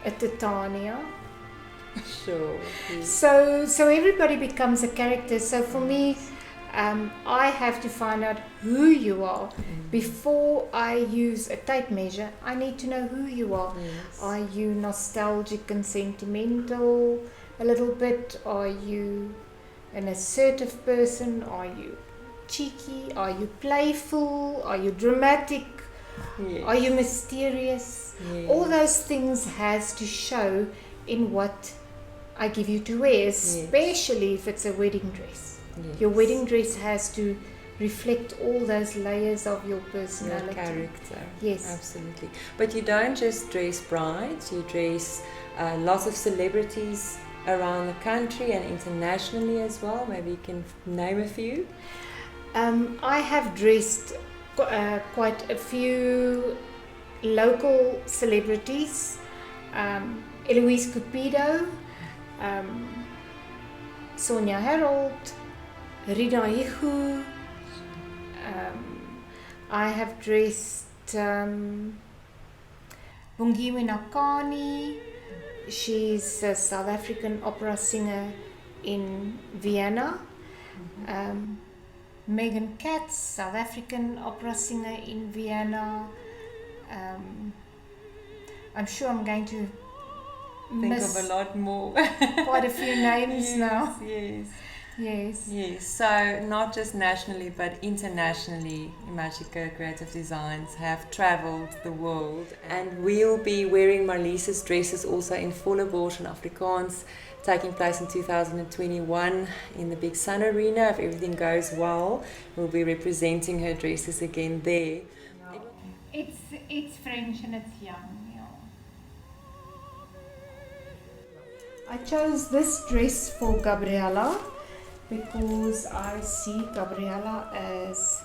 a Titania.
Sure. Yes.
So everybody becomes a character. So for me, I have to find out who you are before I use a tape measure. I need to know who you are.
Yes.
Are you nostalgic and sentimental a little bit? Are you an assertive person? Are you cheeky? Are you playful? Are you dramatic?
Yes.
Are you mysterious?
Yes.
All those things has to show in what I give you to wear, especially if it's a wedding dress.
Yes.
Your wedding dress has to reflect all those layers of your personality.
Your character.
Yes.
Absolutely. But you don't just dress brides, you dress lots of celebrities around the country and internationally as well. Maybe you can name a few.
I have dressed quite a few local celebrities. Eloise Cupido, Sonia Harold, Ridaihu. I have dressed Bungiwe Nakani. She's a South African opera singer in Vienna. Megan Katz, South African opera singer in Vienna. I'm sure I'm going to miss
of a lot more.
quite a few names now.
Yes. So not just nationally but internationally, Imagika Creative Designs have travelled the world, and we'll be wearing Marlise's dresses also in volle bors and Afrikaans, taking place in 2021 in the Big Sun Arena. If everything goes well, we'll be representing her dresses again there.
It's French and it's young. I chose this dress for Gabriella because I see Gabriella as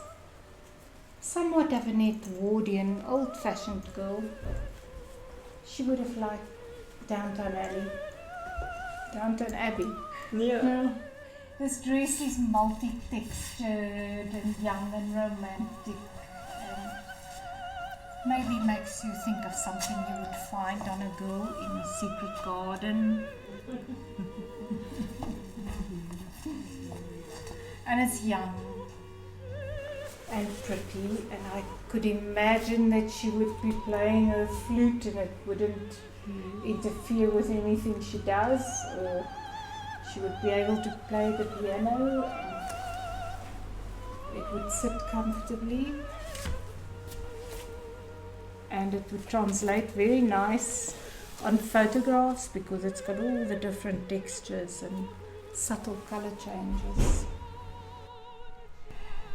somewhat of an Edwardian, old-fashioned girl. She would have liked Downtown Abbey.
Yeah.
No. This dress is multi-textured and young and romantic, and maybe makes you think of something you would find on a girl in a secret garden. And it's young and pretty, and I could imagine that she would be playing her flute and it wouldn't interfere with anything she does, or she would be able to play the piano and it would sit comfortably and it would translate very nice on photographs because it's got all the different textures and subtle color changes.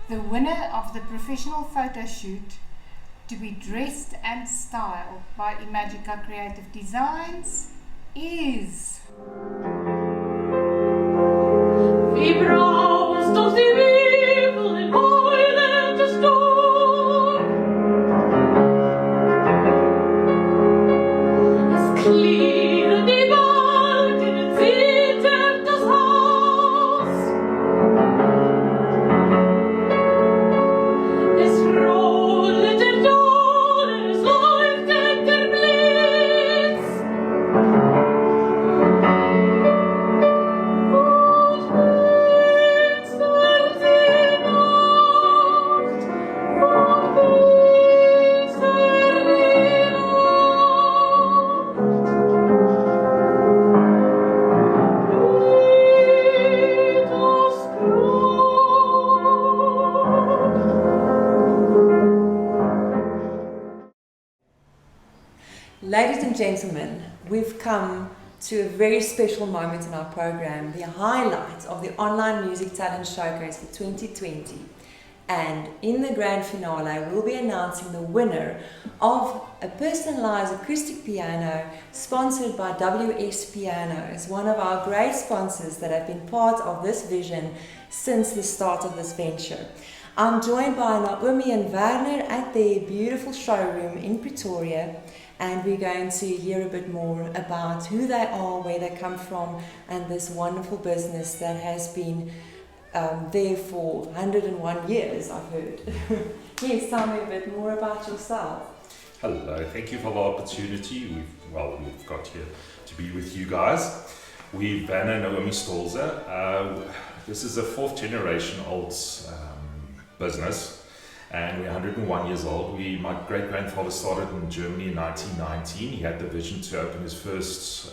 The winner of the professional photo shoot to be dressed and styled by Imagika Creative Designs is...
Vi brauchst doch die Wirbel in heulen des Sturm. Es klirren die Balken, es zittert das Haus. Es rollt der Donner, es leuchtet der Blitz.
Ladies and gentlemen, we've come to a very special moment in our program, the highlight of the Online Music Talent Showcase for 2020. And in the grand finale, we'll be announcing the winner of a personalized acoustic piano sponsored by WS Piano. As one of our great sponsors that have been part of this vision since the start of this venture. I'm joined by Naomi and Werner at their beautiful showroom in Pretoria, and we're going to hear a bit more about who they are, where they come from, and this wonderful business that has been there for 101 years, I've heard. Yes, tell me a bit more about yourself.
Hello, thank you for the opportunity. We've got here to be with you guys. We're Werner and Naomi Stolzer. This is a 4th generation old business, and we're 101 years old. My great-grandfather started in Germany in 1919. He had the vision to open his first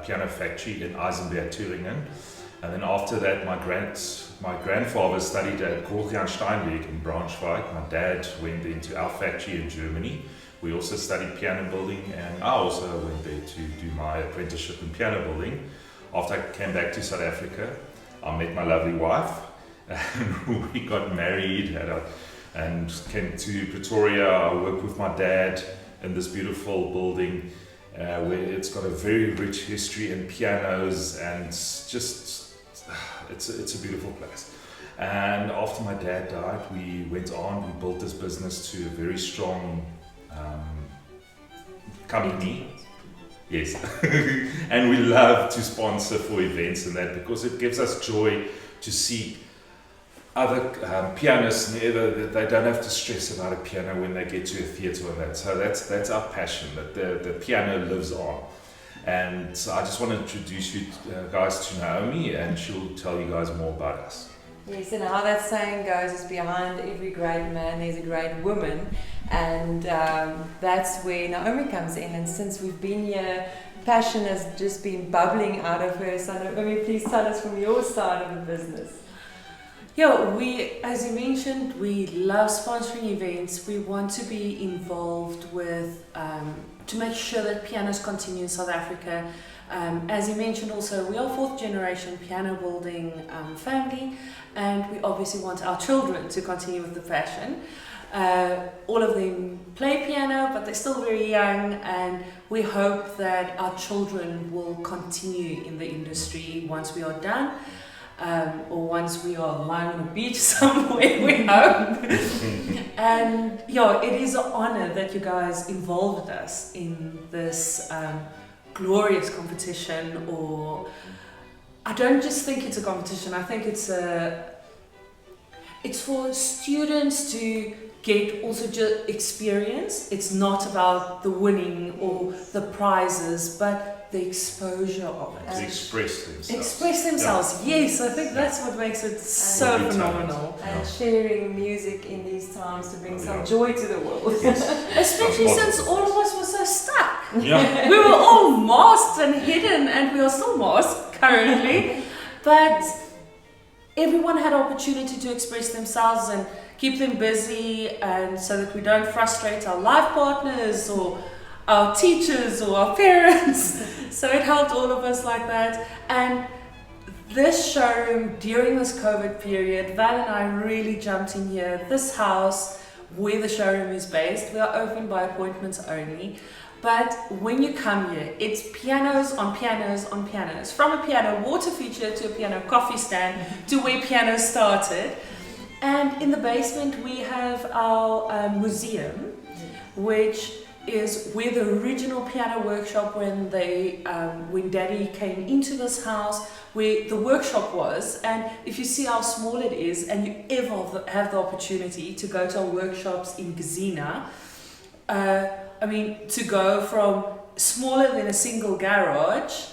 piano factory in Eisenberg, Thüringen. And then after that, my grandfather studied at Gorgian Steinweg in Braunschweig. My dad went into our factory in Germany. We also studied piano building, and I also went there to do my apprenticeship in piano building. After I came back to South Africa, I met my lovely wife, and we got married and came to Pretoria. I worked with my dad in this beautiful building where it's got a very rich history in pianos, and just it's a beautiful place. And after my dad died, we went on, we built this business to a very strong company. Yes. And we love to sponsor for events and that, because it gives us joy to see other pianists, they don't have to stress about a piano when they get to a theatre and that. So that's our passion, that the piano lives on. And so I just want to introduce you guys to Naomi, and she'll tell you guys more about us.
Yes, and how that saying goes is behind every great man there's a great woman, and that's where Naomi comes in. And since we've been here, passion has just been bubbling out of her. So Naomi, please tell us from your side of the business.
Yeah, as you mentioned, we love sponsoring events. We want to be involved with, to make sure that pianos continue in South Africa. As you mentioned also, we are 4th generation piano building family, and we obviously want our children to continue with the passion. All of them play piano, but they're still very young, and we hope that our children will continue in the industry once we are done. Or once we are lying on a beach somewhere, we hope. And yeah, it is an honor that you guys involved us in this glorious competition. Or I don't just think it's a competition, I think it's for students to get also just experience. It's not about the winning or the prizes, but the exposure of it.
To express themselves.
Express themselves, yeah. Yes, I think that's what makes it so phenomenal.
And sharing music in these times to bring some joy to the world.
Yes. Especially since all of us were so stuck.
Yeah.
We were all masked and hidden, and we are still masked currently. But everyone had opportunity to express themselves and keep them busy, and so that we don't frustrate our life partners or our teachers or our parents. So it helped all of us like that. And this showroom during this COVID period, Val and I really jumped in here. This house where the showroom is based, we are open by appointments only. But when you come here, it's pianos on pianos on pianos. From a piano water feature to a piano coffee stand to where piano started. And in the basement we have our museum, which is where the original piano workshop, when Daddy came into this house, where the workshop was. And if you see how small it is, and you ever have the opportunity to go to our workshops in Gezina, to go from smaller than a single garage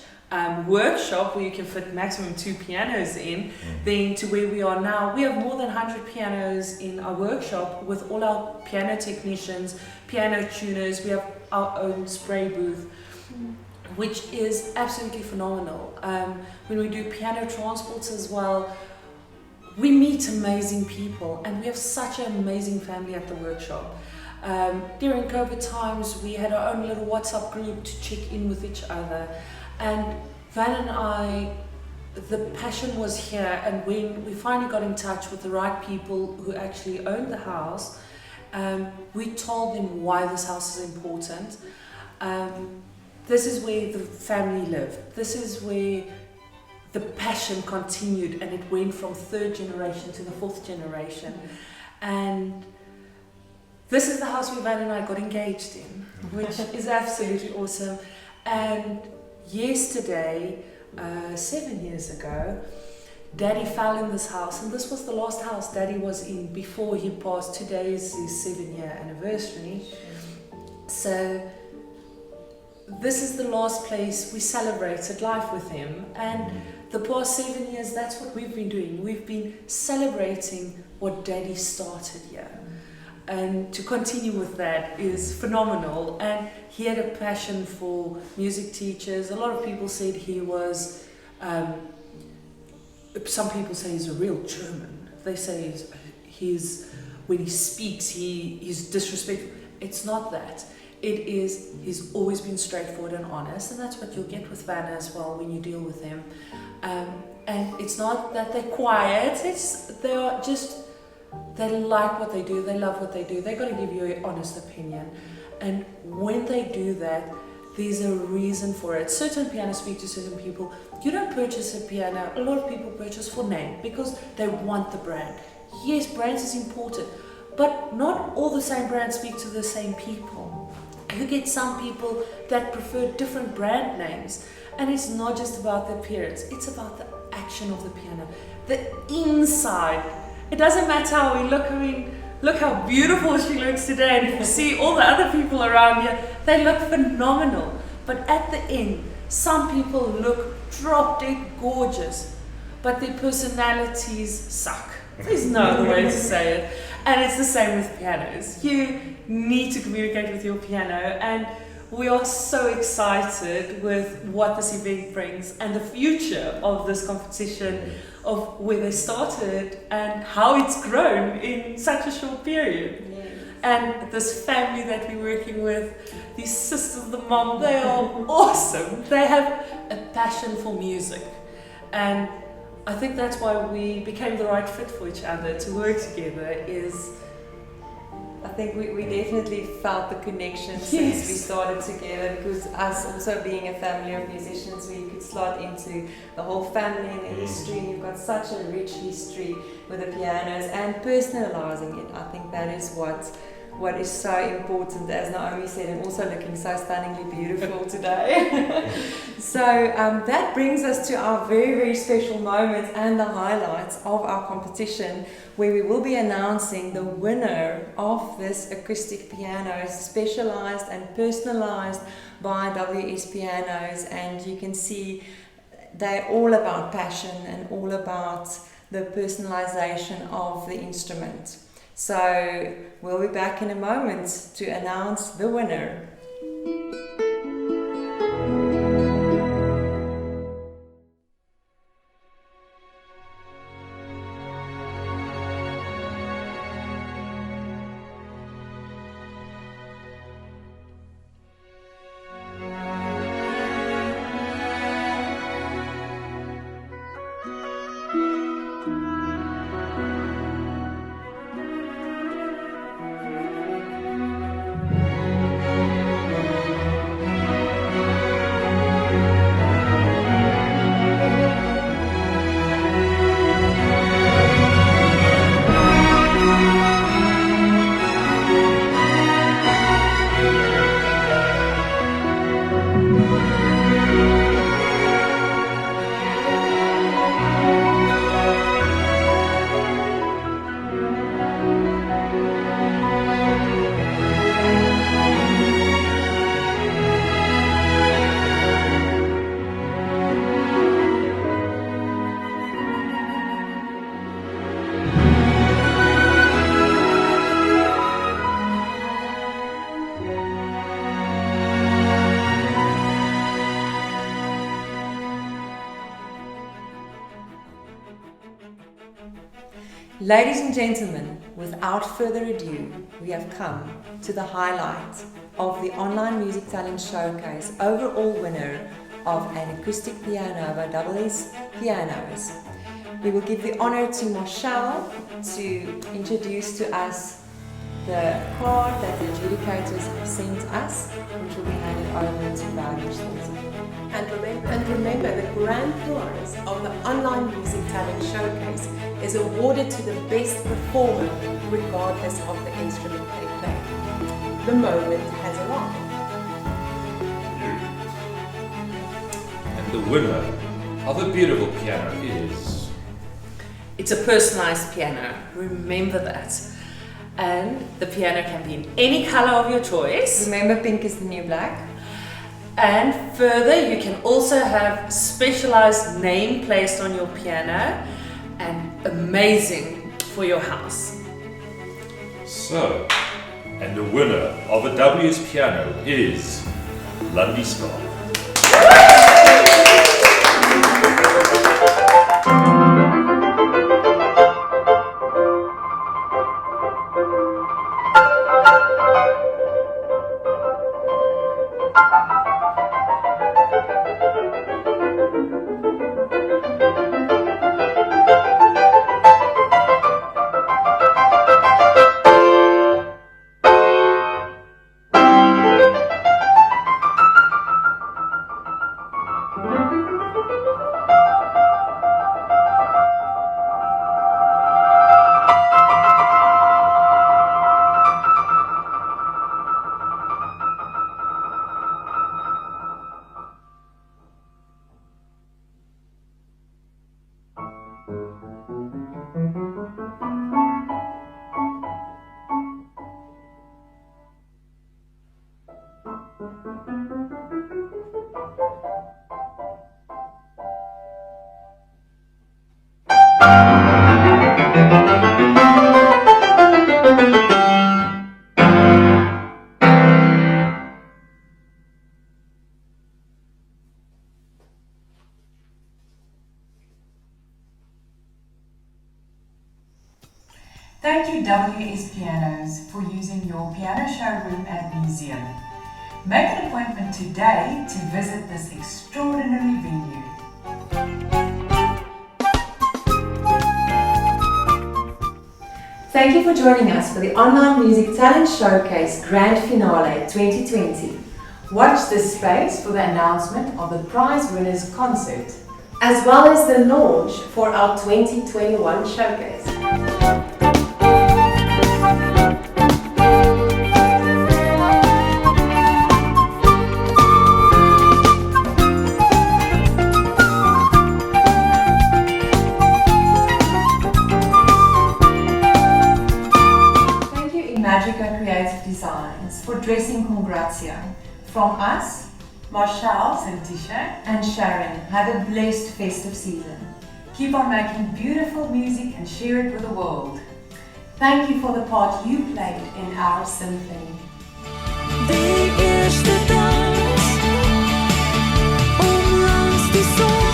workshop where you can fit maximum 2 pianos in, then to where we are now. We have more than 100 pianos in our workshop with all our piano technicians, piano tuners. We have our own spray booth, which is absolutely phenomenal. When we do piano transports as well, we meet amazing people, and we have such an amazing family at the workshop. During COVID times, we had our own little WhatsApp group to check in with each other. And Van and I, the passion was here, and when we finally got in touch with the right people who actually owned the house, we told them why this house is important. This is where the family lived. This is where the passion continued, and it went from 3rd generation to the 4th generation. And this is the house where Van and I got engaged in, which is absolutely awesome. And yesterday, 7 years ago, Daddy fell in this house, and this was the last house Daddy was in before he passed. Today is his 7-year anniversary. So this is the last place we celebrated life with him. And the past 7 years, that's what we've been doing. We've been celebrating what Daddy started here. And to continue with that is phenomenal. And he had a passion for music teachers. A lot of people said he was, some people say he's a real German. They say he's when he speaks, he's disrespectful. It's not that. It is, he's always been straightforward and honest, and that's what you'll get with Vanna as well when you deal with him. And it's not that they're quiet, they are just, they like what they do, they love what they do, they're going to give you an honest opinion. And when they do that, there's a reason for it. Certain pianos speak to certain people. You don't purchase a piano, a lot of people purchase for name because they want the brand. Yes, brands is important, but not all the same brands speak to the same people. You get some people that prefer different brand names, and it's not just about the appearance, it's about the action of the piano, the inside. it doesn't matter how we look. I mean, look how beautiful she looks today, and if you see all the other people around here, they look phenomenal. But at the end, some people look drop dead gorgeous, but their personalities suck. There's no other way to say it. And it's the same with pianos. You need to communicate with your piano, and we are so excited with what this event brings and the future of this competition, of where they started and how it's grown in such a short period.
Yes.
And this family that we're working with, these sisters, the mom, they are awesome. They have a passion for music. And I think that's why we became the right fit for each other to work together.
I think we definitely felt the connection since we started together, because us also being a family of musicians, we could slot into the whole family and the history. You've got such a rich history with the pianos and personalizing it. I think that is what is so important, as Naomi said, and also looking so stunningly beautiful today. So that brings us to our very, very special moment and the highlights of our competition, where we will be announcing the winner of this acoustic piano, specialized and personalized by WS Pianos. And you can see they're all about passion and all about the personalization of the instrument. So we'll be back in a moment to announce the winner. Ladies and gentlemen, without further ado, we have come to the highlight of the Online Music Talent Showcase overall winner of an acoustic piano by WS Pianos. We will give the honor to Marchelle to introduce to us the card that the adjudicators have sent us, which will be handed over to Valerie Schulze.
And remember, the grand prize of the Online Music Talent Showcase is awarded to the best performer, regardless of the instrument they play. The moment has arrived.
And the winner of a beautiful piano is...
It's a personalized piano, remember that. And the piano can be in any color of your choice.
Remember, pink is the new black.
And further, you can also have specialized name placed on your piano, and amazing for your house.
So, and the winner of a WS piano is Lundy Scott.
WS Pianos for using your piano showroom and museum. Make an appointment today to visit this extraordinary venue.
Thank you for joining us for the Online Music Talent Showcase Grand Finale 2020. Watch this space for the announcement of the prize winners concert, as well as the launch for our 2021 showcase. Magica Creative Designs for dressing Congratio. From us, Marchelle, Syntiche and Sharon, have a blessed festive season. Keep on making beautiful music and share it with the world. Thank you for the part you played in our symphony.
Die eerste dans, onlangs die zon.